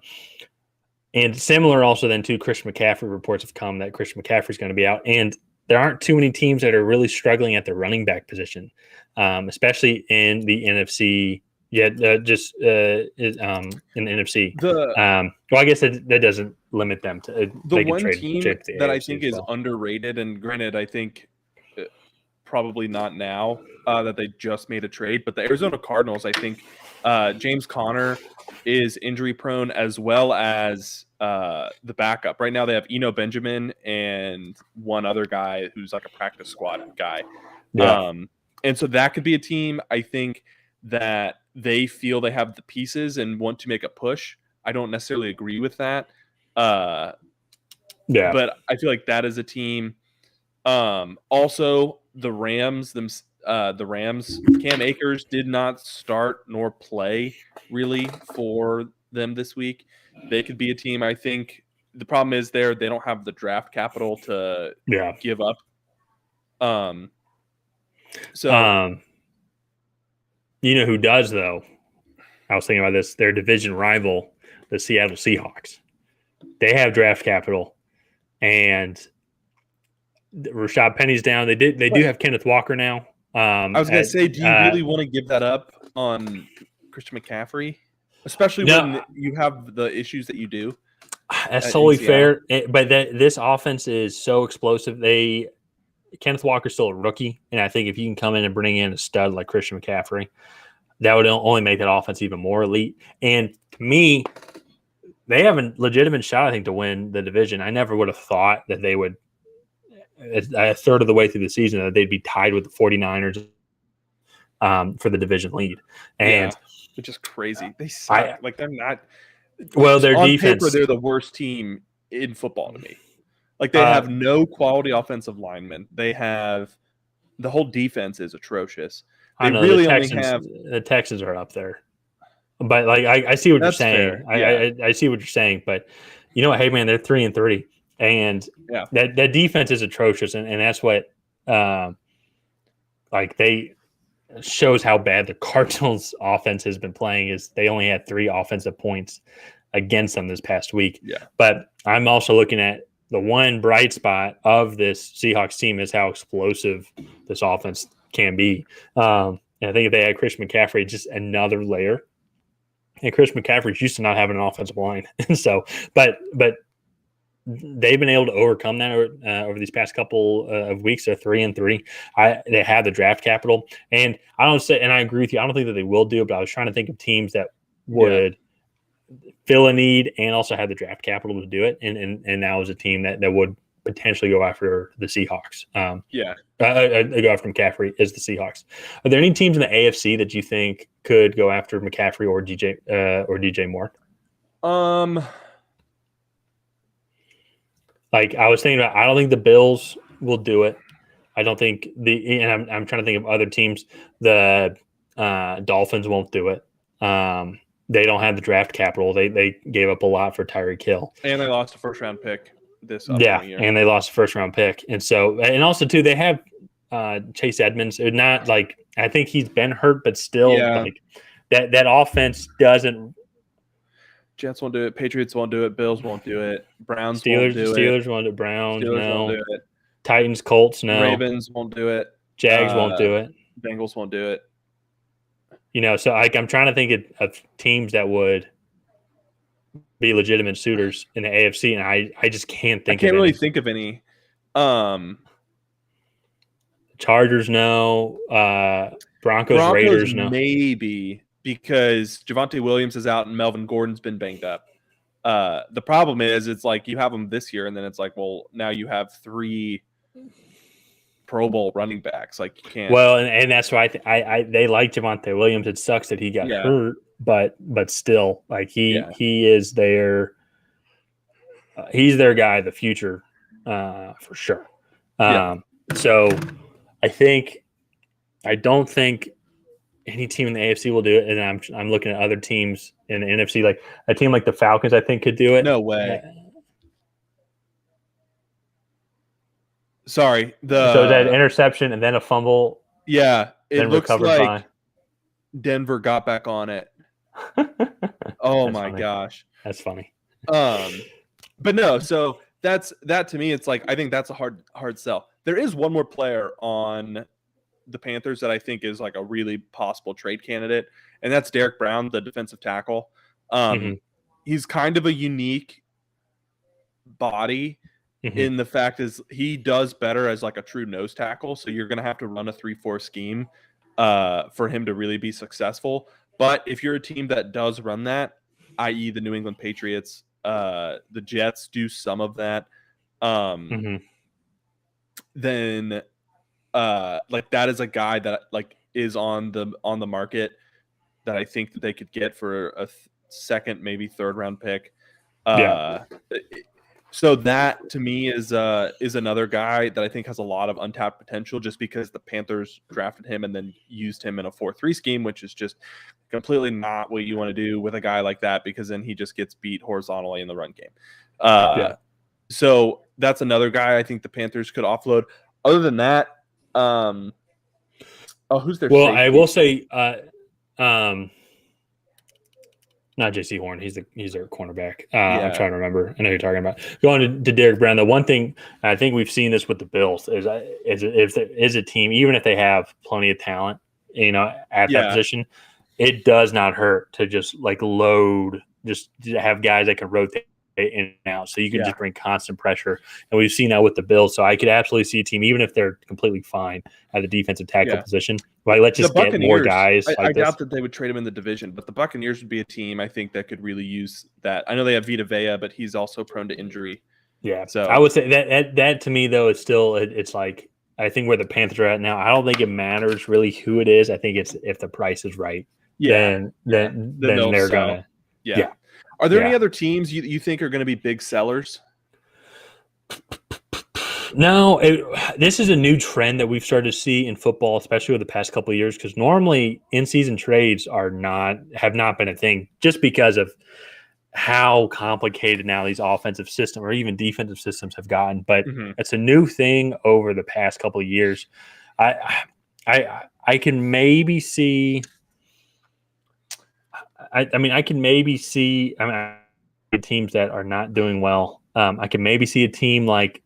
similar also then to Christian McCaffrey, reports have come that Christian McCaffrey is going to be out. And there aren't too many teams that are really struggling at the running back position, especially in the NFC. In the NFC. Well, I guess that doesn't limit them to the one team that I think is underrated. And granted, I think probably not now that they just made a trade, but the Arizona Cardinals, I think James Conner is injury prone, as well as the backup. Right now they have Eno Benjamin and one other guy who's like a practice squad guy. Yeah. And so that could be a team, I think, that they feel they have the pieces and want to make a push. I don't necessarily agree with that. But I feel like that is a team. Also, the Rams, Cam Akers did not start nor play really for them this week. They could be a team. I think the problem is they don't have the draft capital to give up. You know who does, though? I was thinking about this. Their division rival, the Seattle Seahawks. They have draft capital, and Rashad Penny's down. They do have Kenneth Walker now. I was going to say, do you really want to give that up on Christian McCaffrey, especially when you have the issues that you do? That's totally fair, but this offense is so explosive. Kenneth Walker's still a rookie, and I think if you can come in and bring in a stud like Christian McCaffrey, that would only make that offense even more elite. And to me, they have a legitimate shot, I think, to win the division. I never would have thought that they would, a third of the way through the season, that they'd be tied with the 49ers for the division lead. And which is crazy. They suck. They're not. Well, their on defense. Paper, they're the worst team in football to me. Like, they have no quality offensive linemen. They have the whole defense is atrocious. They really only have the Texans are up there. But I see what you're saying. I see what you're saying. But you know what? Hey man, they're 3-3, and that defense is atrocious, and that's what they shows how bad the Cardinals offense has been playing. Is they only had 3 offensive points against them this past week. Yeah. But I'm also looking at the one bright spot of this Seahawks team is how explosive this offense can be. And I think if they had Christian McCaffrey, just another layer. And Christian McCaffrey's used to not having an offensive line. So, but they've been able to overcome that over these past couple of weeks. They're 3-3. They have the draft capital, and I agree with you. I don't think that they will do it, but I was trying to think of teams that would fill a need and also have the draft capital to do it. And now is a team that would potentially go after the Seahawks. Go after McCaffrey is the Seahawks. Are there any teams in the AFC that you think could go after McCaffrey or DJ Moore? I was thinking about, I don't think the Bills will do it. I don't think and I'm trying to think of other teams. The Dolphins won't do it. They don't have the draft capital. They gave up a lot for Tyreek Hill. And they lost a first-round pick this year. And they lost a first-round pick. And so, and also, too, they have Chase Edmonds. Not like I think he's been hurt, but still Yeah. like that offense doesn't. Jets won't do it. Patriots won't do it. Bills won't do it. Browns won't do it. Steelers won't do it. Browns Steelers no. won't do it. Titans, Colts no. Ravens won't do it. Jags won't do it. Bengals won't do it. So I'm trying to think of teams that would be legitimate suitors in the AFC, and I just can't think. I can't really think of any. Chargers no. Broncos, Raiders no. Maybe because Javonte Williams is out and Melvin Gordon's been banged up. The problem is it's like you have them this year, and then it's like, well, now you have 3 Pro Bowl running backs. Like you can't. Well, and that's why they like Javonte Williams. It sucks that he got hurt, but still, like he is their he's their guy, the future, for sure. So I don't think any team in the AFC will do it, and I'm looking at other teams in the NFC, like a team like the Falcons. I think could do it. No way. Sorry. So that interception and then a fumble. Yeah, it looks like Denver got back on it. Oh my gosh, that's funny. But no, so that to me, it's like I think that's a hard sell. There is one more player on the Panthers that I think is like a really possible trade candidate, and that's Derek Brown, the defensive tackle. He's kind of a unique body. In the fact is he does better as like a true nose tackle. So you're going to have to run a 3-4 scheme for him to really be successful. But if you're a team that does run that, i.e. the New England Patriots, the Jets do some of that, then like that is a guy that like is on the market that I think that they could get for a second, maybe third round pick. So that to me is another guy that I think has a lot of untapped potential just because the Panthers drafted him and then used him in a 4-3 scheme, which is just completely not what you want to do with a guy like that because then he just gets beat horizontally in the run game. So that's another guy I think the Panthers could offload. Other than that, who's their safety? I will say not J.C. Horn. He's their cornerback. I'm trying to remember. I know you're talking about. Going to Derek Brown, the one thing I think we've seen this with the Bills is if there is a team, even if they have plenty of talent, at that position, it does not hurt to just like load, just have guys that can rotate in and out, so you can just bring constant pressure. And we've seen that with the Bills. So I could absolutely see a team, even if they're completely fine at the defensive tackle position, like let's just get more guys. I doubt that they would trade him in the division, but the Buccaneers would be a team I think that could really use that. I know they have Vita Vea, but he's also prone to injury. Yeah, so I would say that to me though is still it's like I think where the Panthers are at now. I don't think it matters really who it is. I think it's if the price is right. Then they're gonna. Yeah. Are there any other teams you think are going to be big sellers? No, this is a new trend that we've started to see in football, especially over the past couple of years, because normally in-season trades have not been a thing just because of how complicated now these offensive systems or even defensive systems have gotten. But it's a new thing over the past couple of years. I can maybe see. I can maybe see teams that are not doing well. I can maybe see a team like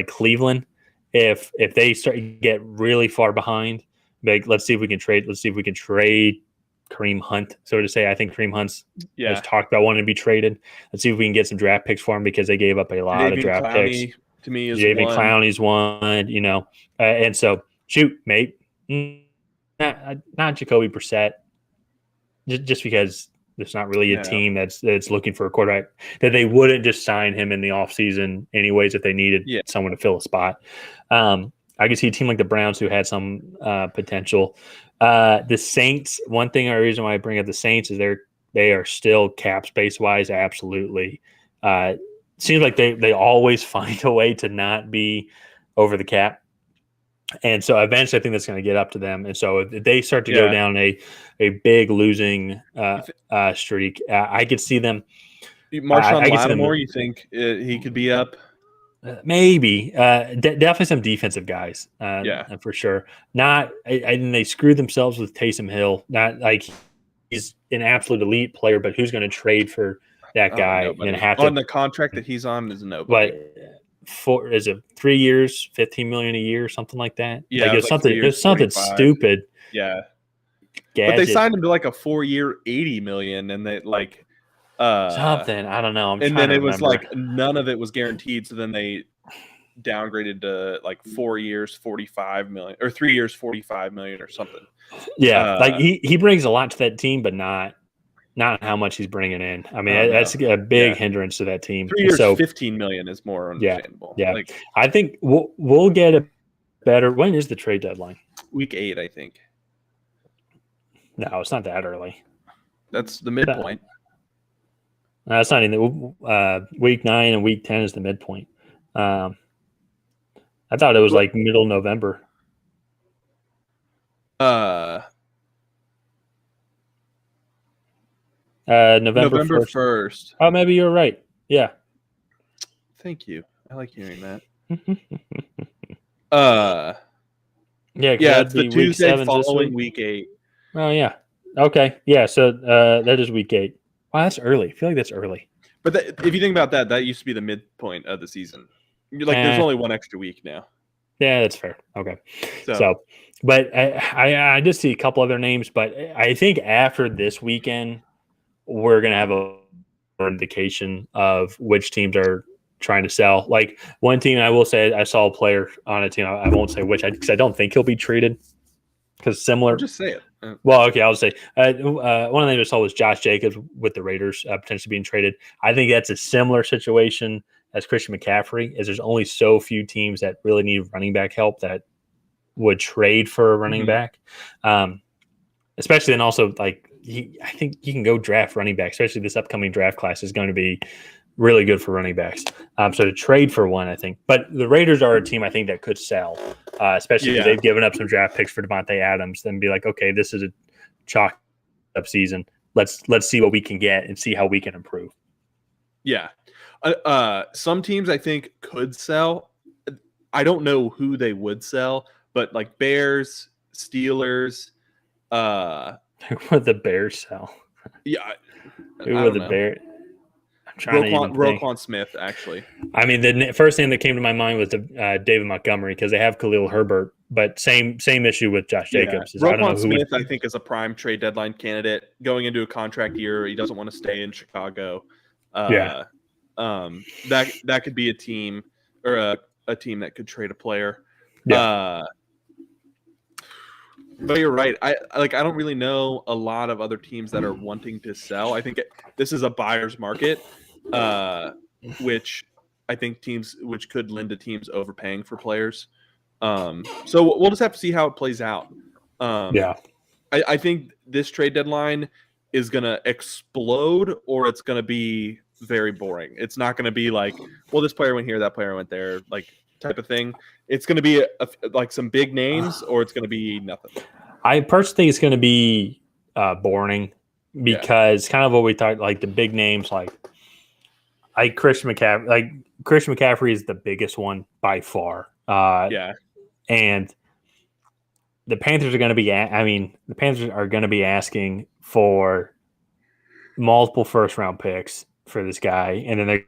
Cleveland if they start to get really far behind. Like, let's see if we can trade. Let's see if we can trade Kareem Hunt, so to say. I think Kareem Hunt's has talked about wanting to be traded. Let's see if we can get some draft picks for him because they gave up a lot of draft picks. To me, is Javen Clowney's one. And so mate, not Jacoby Brissett. Just because there's not really a team that's looking for a quarterback that they wouldn't just sign him in the offseason anyways if they needed someone to fill a spot. I can see a team like the Browns who had some potential. The Saints, one thing or reason why I bring up the Saints is they are still cap space wise, absolutely. Seems like they always find a way to not be over the cap. And so eventually I think that's going to get up to them. And so if they start to go down a big losing streak, I could see them. Marshawn Lattimore, you think he could be up? Maybe. Definitely some defensive guys. For sure. Not. And they screwed themselves with Taysom Hill. Not like he's an absolute elite player, but who's going to trade for that guy and then have on the contract that he's on is nobody. But is it 3 years, $15 million a year, something like that? Yeah, like it's something stupid. Yeah, gadget. But they signed him to like a 4-year, $80 million, and they like something. I don't know. And then it was like none of it was guaranteed. So then they downgraded to like 4 years, $45 million, or 3 years, $45 million, or something. Yeah, like he brings a lot to that team, but not how much he's bringing in. I mean, that's a big hindrance to that team. 3 years, $15 million is more understandable. Yeah. Like, I think we'll get a better. When is the trade deadline? Week 8, I think. No, it's not that early. That's the midpoint. No, it's not even. Week 9 and week 10 is the midpoint. I thought it was like middle November. November 1st. Oh, maybe you're right. Yeah. Thank you. I like hearing that. Yeah, it's the Tuesday following week 8. Oh, yeah. Okay. Yeah, so that is week 8. Wow, that's early. I feel like that's early. But if you think about that used to be the midpoint of the season. There's only one extra week now. Yeah, that's fair. Okay. So but I just see a couple other names, but I think after this weekend, we're going to have a indication of which teams are trying to sell. Like one team, I will say, I saw a player on a team. I won't say which, because I don't think he'll be traded. Because similar. I'll just say it. Well, okay, I'll say one of the names I saw was Josh Jacobs with the Raiders potentially being traded. I think that's a similar situation as Christian McCaffrey, as there's only so few teams that really need running back help that would trade for a running back. Especially, and also like I think you can go draft running back, especially this upcoming draft class is going to be really good for running backs. So to trade for one, I think. But the Raiders are a team I think that could sell, especially because they've given up some draft picks for Devontae Adams. Then be like, okay, this is a chalk up season. Let's see what we can get and see how we can improve. Yeah. Some teams I think could sell. I don't know who they would sell, but like Bears, Steelers. Who would the Bears sell? Yeah. Who would the Bears? Roquan Smith, actually. I mean, the first thing that came to my mind was David Montgomery, because they have Khalil Herbert, but same issue with Josh Jacobs. Roquan Smith, I think, is a prime trade deadline candidate going into a contract year. He doesn't want to stay in Chicago. That could be a team or a team that could trade a player. Yeah. But you're right. I don't really know a lot of other teams that are wanting to sell. I think this is a buyer's market, which I think which could lend to teams overpaying for players. So we'll just have to see how it plays out. I think this trade deadline is going to explode, or it's going to be very boring. It's not going to be like, well, this player went here, that player went there, like type of thing. It's going to be like some big names, or it's going to be nothing. I personally think it's going to be boring because kind of what we thought, like the big names, like Christian McCaffrey. Like Christian McCaffrey is the biggest one by far. And the Panthers are going to be. The Panthers are going to be asking for multiple first-round picks for this guy, and then they're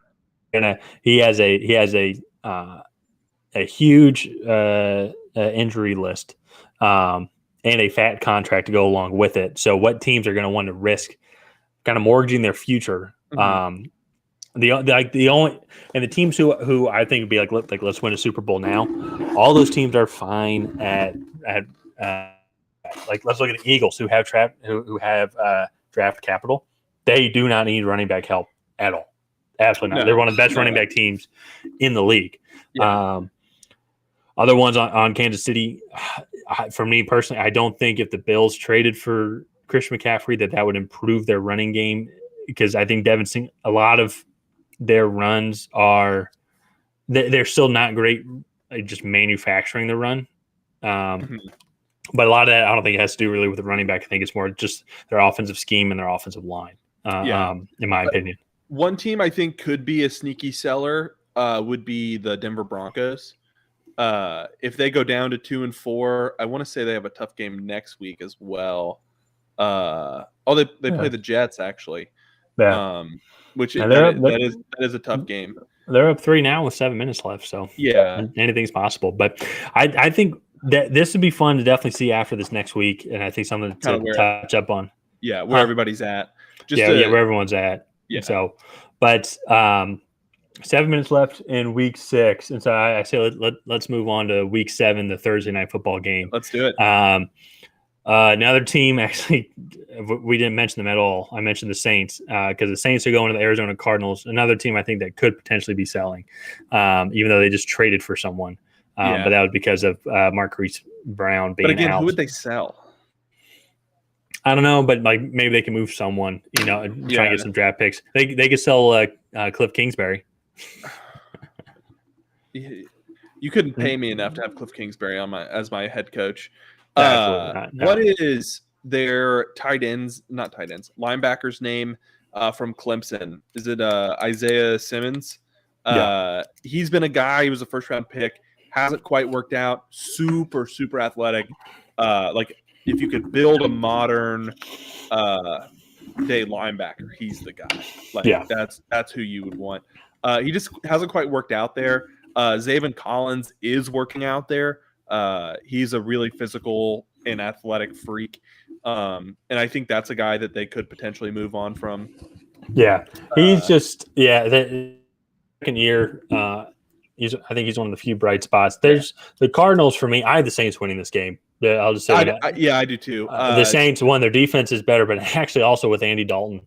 gonna. He has a huge injury list and a fat contract to go along with it. So what teams are going to want to risk kind of mortgaging their future? The teams who I think would be like let's win a Super Bowl now. All those teams are fine at let's look at the Eagles who have draft capital. They do not need running back help at all. Absolutely not. No, they're one of the best running back teams in the league. Other ones on Kansas City, for me personally, I don't think if the Bills traded for Christian McCaffrey that would improve their running game, because I think Devin Singletary, a lot of their runs they're still not great just manufacturing the run. But a lot of that I don't think it has to do really with the running back. I think it's more just their offensive scheme and their offensive line, in my opinion. One team I think could be a sneaky seller would be the Denver Broncos. If they go down to 2-4, I want to say they have a tough game next week as well. They play the Jets actually. Yeah. Which that is a tough game. They're up 3 now with 7 minutes left, so yeah, anything's possible. But I think that this would be fun to definitely see after this next week, and I think something to touch up on. Yeah, where everybody's at. Where everyone's at. Yeah. So, but 7 minutes left in week 6, and so I say let's move on to week 7, the Thursday night football game. Let's do it. Another team, actually, we didn't mention them at all. I mentioned the Saints because the Saints are going to the Arizona Cardinals. Another team I think that could potentially be selling, even though they just traded for someone. But that was because of Marquise Brown being out. But again, who would they sell? I don't know, but like maybe they can move someone, try and get some draft picks. They could sell Cliff Kingsbury. You couldn't pay me enough to have Cliff Kingsbury as my head coach. No. What is their linebacker's name from Clemson? Is it Isaiah Simmons? He's been a guy. He was a first-round pick. Hasn't quite worked out. Super, super athletic. Like if you could build a modern day linebacker, he's the guy. That's who you would want. He just hasn't quite worked out there. Zaven Collins is working out there. He's a really physical and athletic freak. And I think that's a guy that they could potentially move on from. Yeah. He's the second year. I think he's one of the few bright spots. There's the Cardinals for me. I have the Saints winning this game. I'll just say that. I do too. The Saints won. Their defense is better, but actually also with Andy Dalton,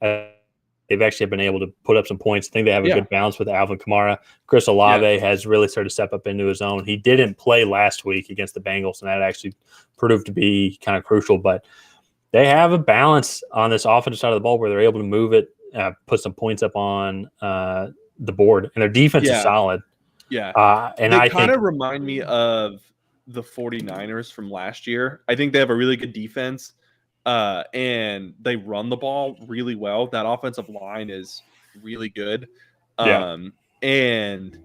they've actually been able to put up some points. I think they have a good balance with Alvin Kamara. Chris Olave has really started to step up into his own. He didn't play last week against the Bengals, and that actually proved to be kind of crucial. But they have a balance on this offensive side of the ball where they're able to move it, put some points up on the board, and their defense is solid. Yeah. And they kind of remind me of the 49ers from last year. I think they have a really good defense. And they run the ball really well. That offensive line is really good. And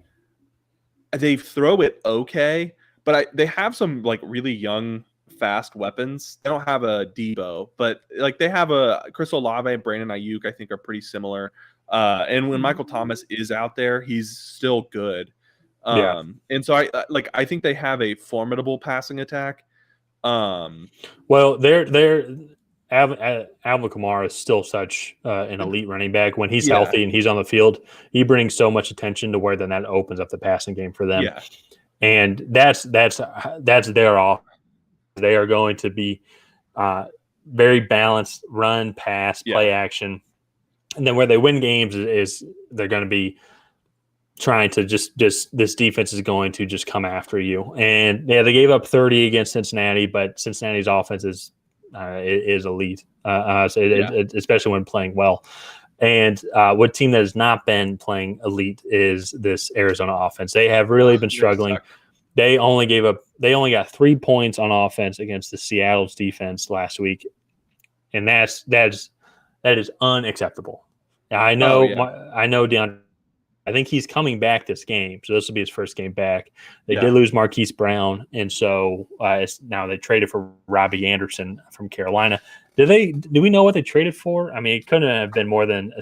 they throw it okay, but they have some like really young, fast weapons. They don't have a Debo, but like they have a Chris Olave and Brandon Ayuk, I think are pretty similar. And when Michael Thomas is out there, he's still good. And so I think they have a formidable passing attack. Well, they're Alvin Kamara is still such an elite running back. When he's healthy and he's on the field, he brings so much attention to where then that opens up the passing game for them. And that's their off. They are going to be very balanced run, pass, play action. And then where they win games is they're going to be trying to just this defense is going to just come after you. And they gave up 30 against Cincinnati, but Cincinnati's offense is elite, especially when playing well. And what team that has not been playing elite is this Arizona offense. They have really been struggling. They only got 3 points on offense against the Seattle's defense last week, and that is unacceptable. I know DeAndre. I think he's coming back this game, so this will be his first game back. They did lose Marquise Brown, and so now they traded for Robbie Anderson from Carolina. Do we know what they traded for? I mean, it couldn't have been more than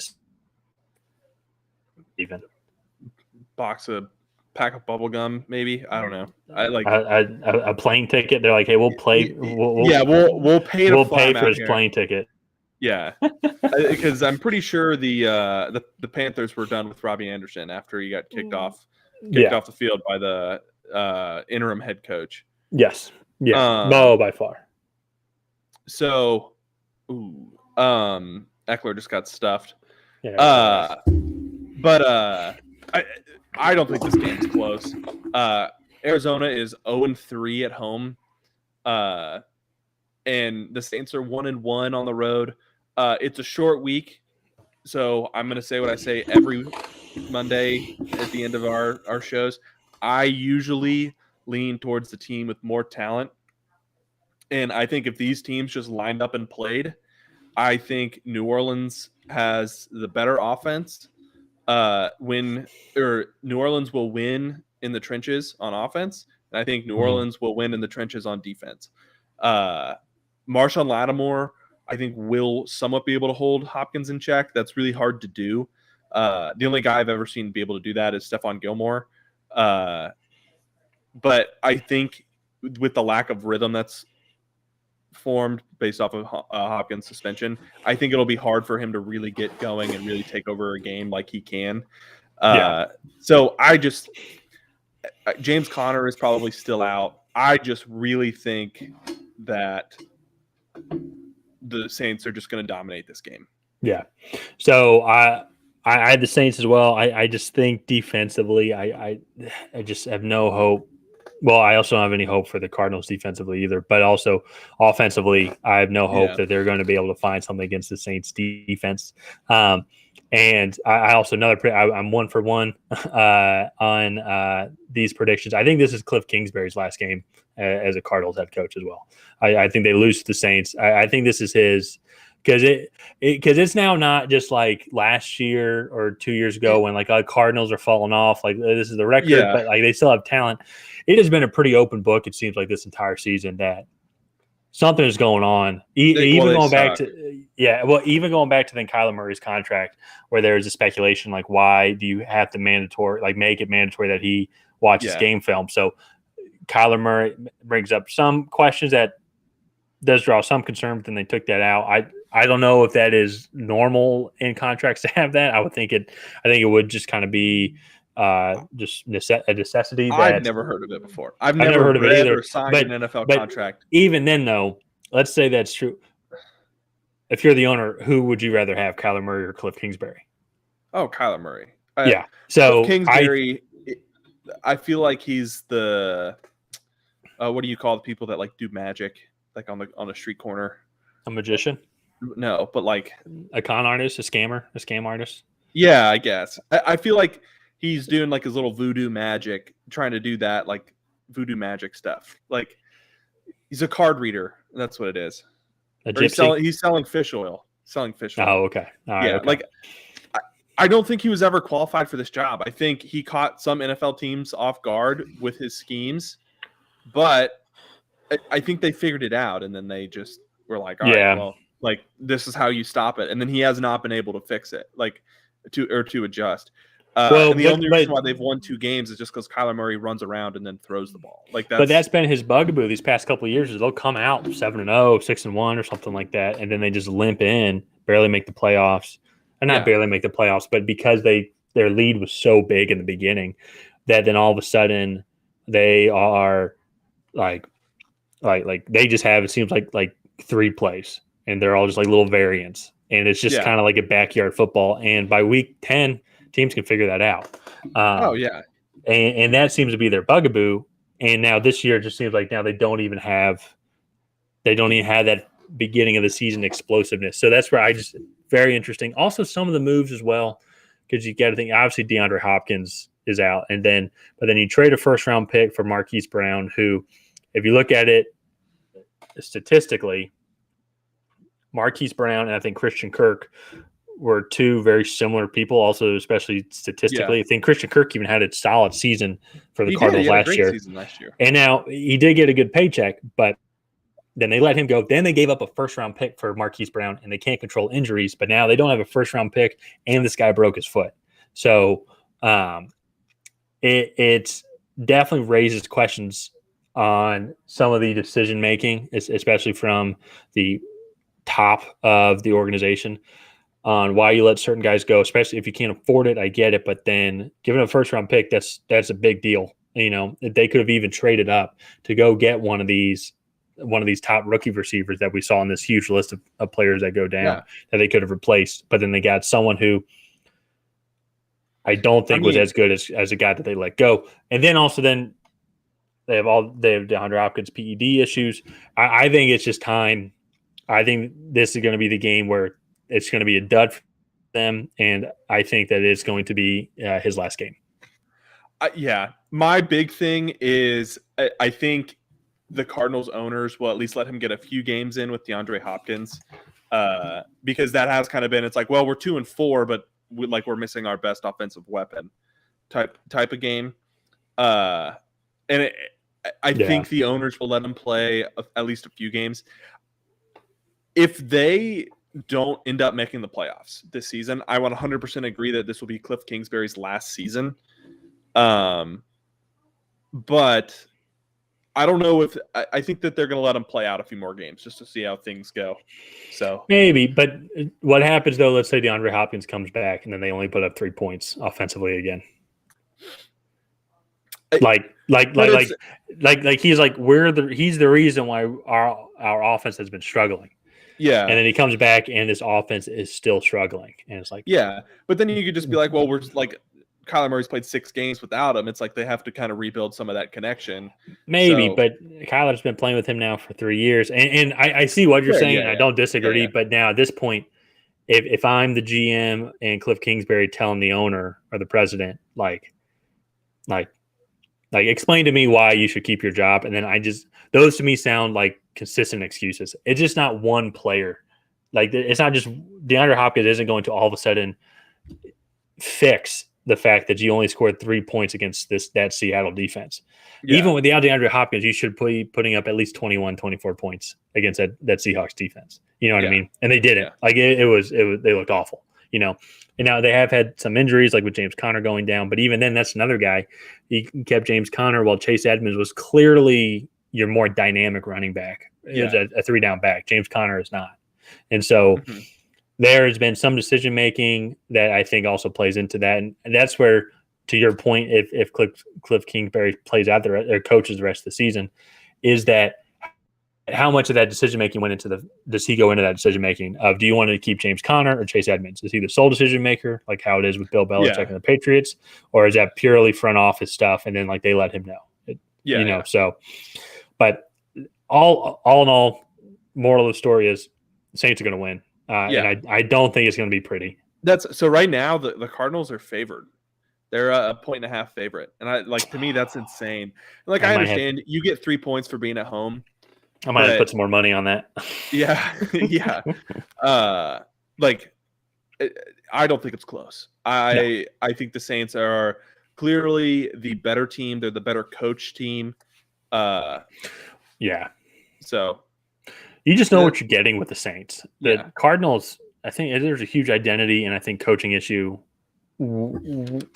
even pack of bubble gum, maybe. I don't know. A plane ticket. They're like, hey, we'll play. We'll pay. We'll pay for his plane ticket. Yeah, because I'm pretty sure the Panthers were done with Robbie Anderson after he got kicked off the field by the interim head coach. Yes. By far. So, Eckler just got stuffed. But I don't think this game's close. Arizona is 0-3 at home, and the Saints are 1-1 on the road. It's a short week, so I'm going to say what I say every Monday at the end of our shows. I usually lean towards the team with more talent, and I think if these teams just lined up and played, I think New Orleans has the better offense. New Orleans will win in the trenches on offense, and I think New Orleans will win in the trenches on defense. Marshawn Lattimore, I think, will somewhat be able to hold Hopkins in check. That's really hard to do. The only guy I've ever seen be able to do that is Stephon Gilmore. But I think with the lack of rhythm that's formed based off of Hopkins' suspension, I think it'll be hard for him to really get going and really take over a game like he can. So James Conner is probably still out. I just really think that the Saints are just going to dominate this game. Yeah. So I had the Saints as well. I just think defensively, I just have no hope. Well, I also don't have any hope for the Cardinals defensively either, but also offensively, I have no hope that they're going to be able to find something against the Saints defense. And I also I'm 1 for 1 on these predictions. I think this is Cliff Kingsbury's last game as a Cardinals head coach as well. I think they lose to the Saints. I think this is his, because it's now not just like last year or 2 years ago when like Cardinals are falling off. Like this is the record, but like they still have talent. It has been a pretty open book. It seems like this entire season that something is going on. Even going back to then Kyler Murray's contract, where there's a speculation like, why do you have to make it mandatory that he watches game film? So Kyler Murray brings up some questions that does draw some concern, but then they took that out. I don't know if that is normal in contracts to have that. I think it would just kind of be just a necessity. I've never heard of it before. I've never heard of it either. Or signed an NFL contract. Even then, though, let's say that's true. If you're the owner, who would you rather have, Kyler Murray or Cliff Kingsbury? Oh, Kyler Murray. So Cliff Kingsbury, I feel like he's the what do you call the people that like do magic, like on a street corner? A magician? No, but like a con artist, a scam artist. Yeah, I guess. I feel like he's doing like his little voodoo magic, trying to do that like voodoo magic stuff. Like he's a card reader. That's what it is. He's selling fish oil. Oh, okay. All right, okay. Like I don't think he was ever qualified for this job. I think he caught some NFL teams off guard with his schemes, but I think they figured it out, and then they just were like, all right, well, like this is how you stop it. And then he has not been able to fix it, like to adjust. And the only reason why they've won 2 games is just because Kyler Murray runs around and then throws the ball. But that's been his bugaboo these past couple of years. Is they'll come out 7-0, 6-1, or something like that, and then they just limp in, barely make the playoffs, and not barely make the playoffs, but because their lead was so big in the beginning, that then all of a sudden they are like they just have, it seems like 3 plays, and they're all just like little variants, and it's just kind of like a backyard football. And by week 10. Teams can figure that out. And that seems to be their bugaboo. And now this year, it just seems like now they don't even have that beginning of the season explosiveness. So that's where very interesting. Also, some of the moves as well, because you got to think, obviously DeAndre Hopkins is out, but then you trade a 1st-round pick for Marquise Brown, who, if you look at it statistically, Marquise Brown and I think Christian Kirk were 2 very similar people, also especially statistically. I think Christian Kirk even had a solid season for the Cardinals last year. And now he did get a good paycheck, but then they let him go. Then they gave up a 1st-round pick for Marquise Brown, and they can't control injuries. But now they don't have a 1st-round pick, and this guy broke his foot. So it definitely raises questions on some of the decision making, especially from the top of the organization, on why you let certain guys go, especially if you can't afford it. I get it, but then giving a 1st-round pick, that's a big deal. You know, they could have even traded up to go get one of these top rookie receivers that we saw in this huge list of players that go down that they could have replaced. But then they got someone who I don't think was as good as a guy that they let go. And then also then they have DeAndre Hopkins PED issues. I think it's just time. I think this is going to be the game where it's going to be a dud for them, and I think that it's going to be his last game. My big thing is I think the Cardinals owners will at least let him get a few games in with DeAndre Hopkins, because that has kind of been, it's like, well, we're 2-4, but we're missing our best offensive weapon type of game. I think the owners will let him play at least a few games. If they don't end up making the playoffs this season, I 100% agree that this will be Cliff Kingsbury's last season. But I don't know if I think that they're going to let him play out a few more games just to see how things go. So maybe, but what happens though? Let's say DeAndre Hopkins comes back and then they only put up 3 points offensively again. Like he's like he's the reason why our offense has been struggling. Yeah. And then he comes back and this offense is still struggling. And it's like, yeah. But then you could just be like, well, we're like, Kyler Murray's played 6 games without him. It's like they have to kind of rebuild some of that connection. Maybe, but Kyler's been playing with him now for 3 years. And I see what you're saying. I don't disagree. But now at this point, if I'm the GM and Cliff Kingsbury telling the owner or the president, like explain to me why you should keep your job. And then those to me sound like consistent excuses. It's just not one player. Like it's not just DeAndre Hopkins isn't going to all of a sudden fix the fact that you only scored 3 points against that Seattle defense. Yeah. Even without DeAndre Hopkins, you should be putting up at least 21, 24 points against that Seahawks defense. You know what I mean? And they didn't. Like they looked awful, you know. And now they have had some injuries, like with James Conner going down. But even then, that's another guy. He kept James Conner while Chase Edmonds was clearly your more dynamic running back. It was a 3-down back. James Conner is not. And so there has been some decision-making that I think also plays into that. And that's where, to your point, if Cliff Kingsbury plays out or coaches the rest of the season, is that how much of that decision-making went into does he go into that decision-making of, do you want to keep James Conner or Chase Edmonds? Is he the sole decision-maker, like how it is with Bill Belichick and the Patriots? Or is that purely front office stuff and then like they let him know? So, but all in all, moral of the story is Saints are going to win. And I don't think it's going to be pretty. So right now the Cardinals are favored. They're a 1.5 favorite. And to me, that's insane. Like I understand you get 3 points for being at home. I might have put some more money on that. Yeah. Yeah. I don't think it's close. I think the Saints are clearly the better team. They're the better coach team. Yeah. So you just know what you're getting with the Saints. The Cardinals, I think there's a huge identity and I think coaching issue. And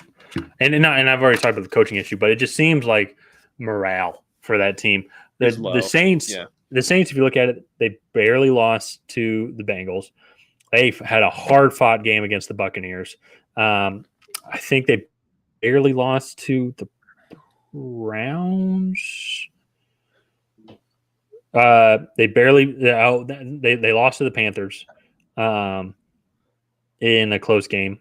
I've already talked about the coaching issue, but it just seems like morale for that team. The Saints, if you look at it, they barely lost to the Bengals. They've had a hard-fought game against the Buccaneers. I think they barely lost to the Browns. They lost to the Panthers in a close game.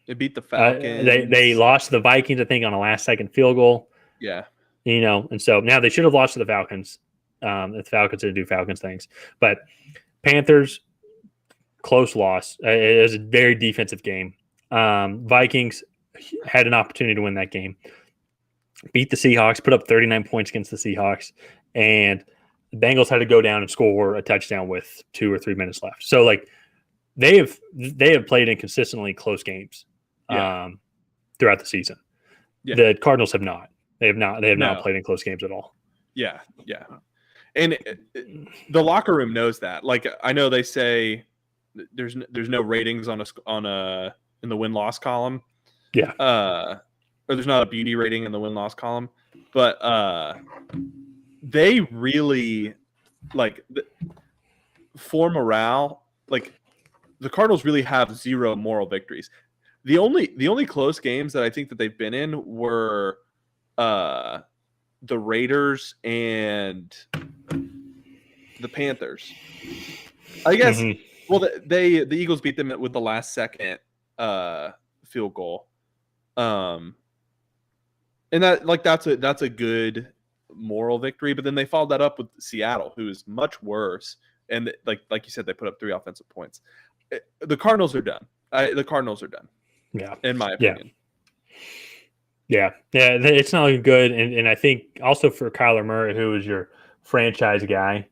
They beat the Falcons. They lost to the Vikings, I think, on a last-second field goal. Yeah. You know, and so now they should have lost to the Falcons. The Falcons didn't do Falcons things. But Panthers, close loss. It was a very defensive game. Vikings had an opportunity to win that game. Beat the Seahawks, put up 39 points against the Seahawks, and the Bengals had to go down and score a touchdown with 2 or 3 minutes left. So, like, they have played in consistently close games throughout the season. Yeah. The Cardinals have not. They have not played in close games at all. Yeah, yeah. And the locker room knows that. Like, I know they say there's no ratings in the win-loss column. Yeah. Or there's not a beauty rating in the win-loss column, but they really for morale, like the Cardinals really have zero moral victories. The only close games that I think that they've been in were the Raiders and the Panthers. I guess. Mm-hmm. Well, the Eagles beat them with the last second field goal. And that's a good moral victory, but then they followed that up with Seattle, who is much worse. And like you said, they put up 3 offensive points. The Cardinals are done. The Cardinals are done. Yeah, in my opinion. Yeah, it's not looking good. And I think also for Kyler Murray, who is your franchise guy,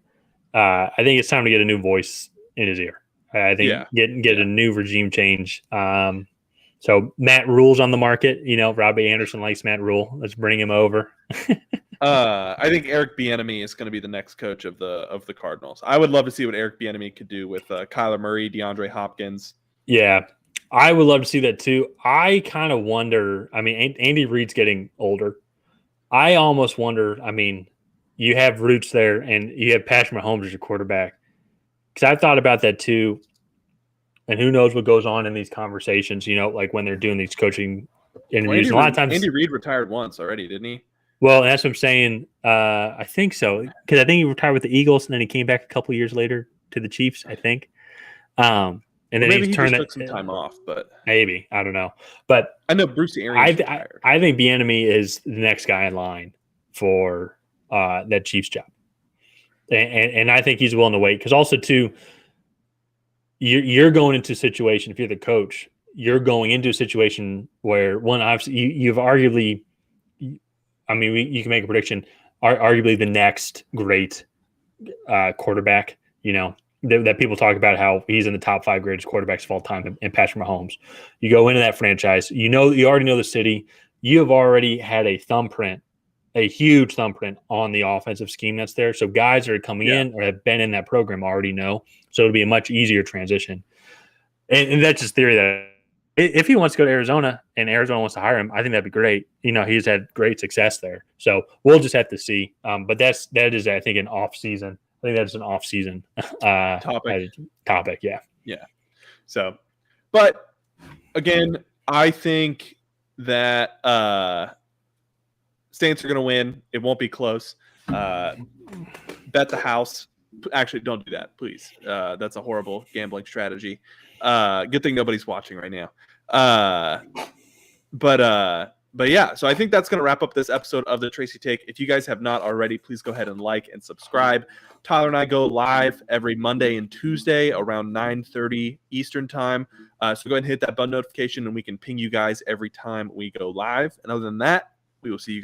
I think it's time to get a new voice in his ear. I think get a new regime change. So Matt Rule's on the market. Robbie Anderson likes Matt Rule. Let's bring him over. I think Eric Bieniemy is going to be the next coach of the Cardinals. I would love to see what Eric Bieniemy could do with Kyler Murray, DeAndre Hopkins. Yeah, I would love to see that too. I kind of wonder. I mean, Andy Reid's getting older. I almost wonder. I mean, you have roots there, and you have Patrick Mahomes as your quarterback. Because I've thought about that too. And who knows what goes on in these conversations? Like when they're doing these coaching interviews. Well, a lot of times, Andy Reid retired once already, didn't he? Well, that's what I'm saying. I think so, because I think he retired with the Eagles, and then he came back a couple years later to the Chiefs, I think. And then maybe he turned just took some time off, but maybe I don't know. But I know Bruce Arians retired. I think Bieniemy is the next guy in line for that Chiefs job, and I think he's willing to wait because also too, you're going into a situation if you're the coach, you're going into a situation where obviously you've arguably. I mean, you can make a prediction. Arguably, the next great quarterback, that people talk about how he's in the top 5 greatest quarterbacks of all time, in Patrick Mahomes. You go into that franchise, you already know the city. You have already had a huge thumbprint on the offensive scheme that's there. So guys that are coming in or have been in that program already know. So it'll be a much easier transition. And that's just theory that. If he wants to go to Arizona and Arizona wants to hire him, I think that'd be great. He's had great success there. So we'll just have to see. But that is, I think, an off-season. I think that's an off-season topic. Yeah. Yeah. So, but again, I think that Saints are going to win. It won't be close. Bet the house. Actually, don't do that, please. That's a horrible gambling strategy. Good thing nobody's watching right now. But yeah, so I think that's going to wrap up this episode of the Tracy Take. If you guys have not already, please go ahead and like and subscribe. Tyler and I go live every Monday and Tuesday around 9:30 Eastern time. So go ahead and hit that bell notification and we can ping you guys every time we go live. And other than that, we will see you guys.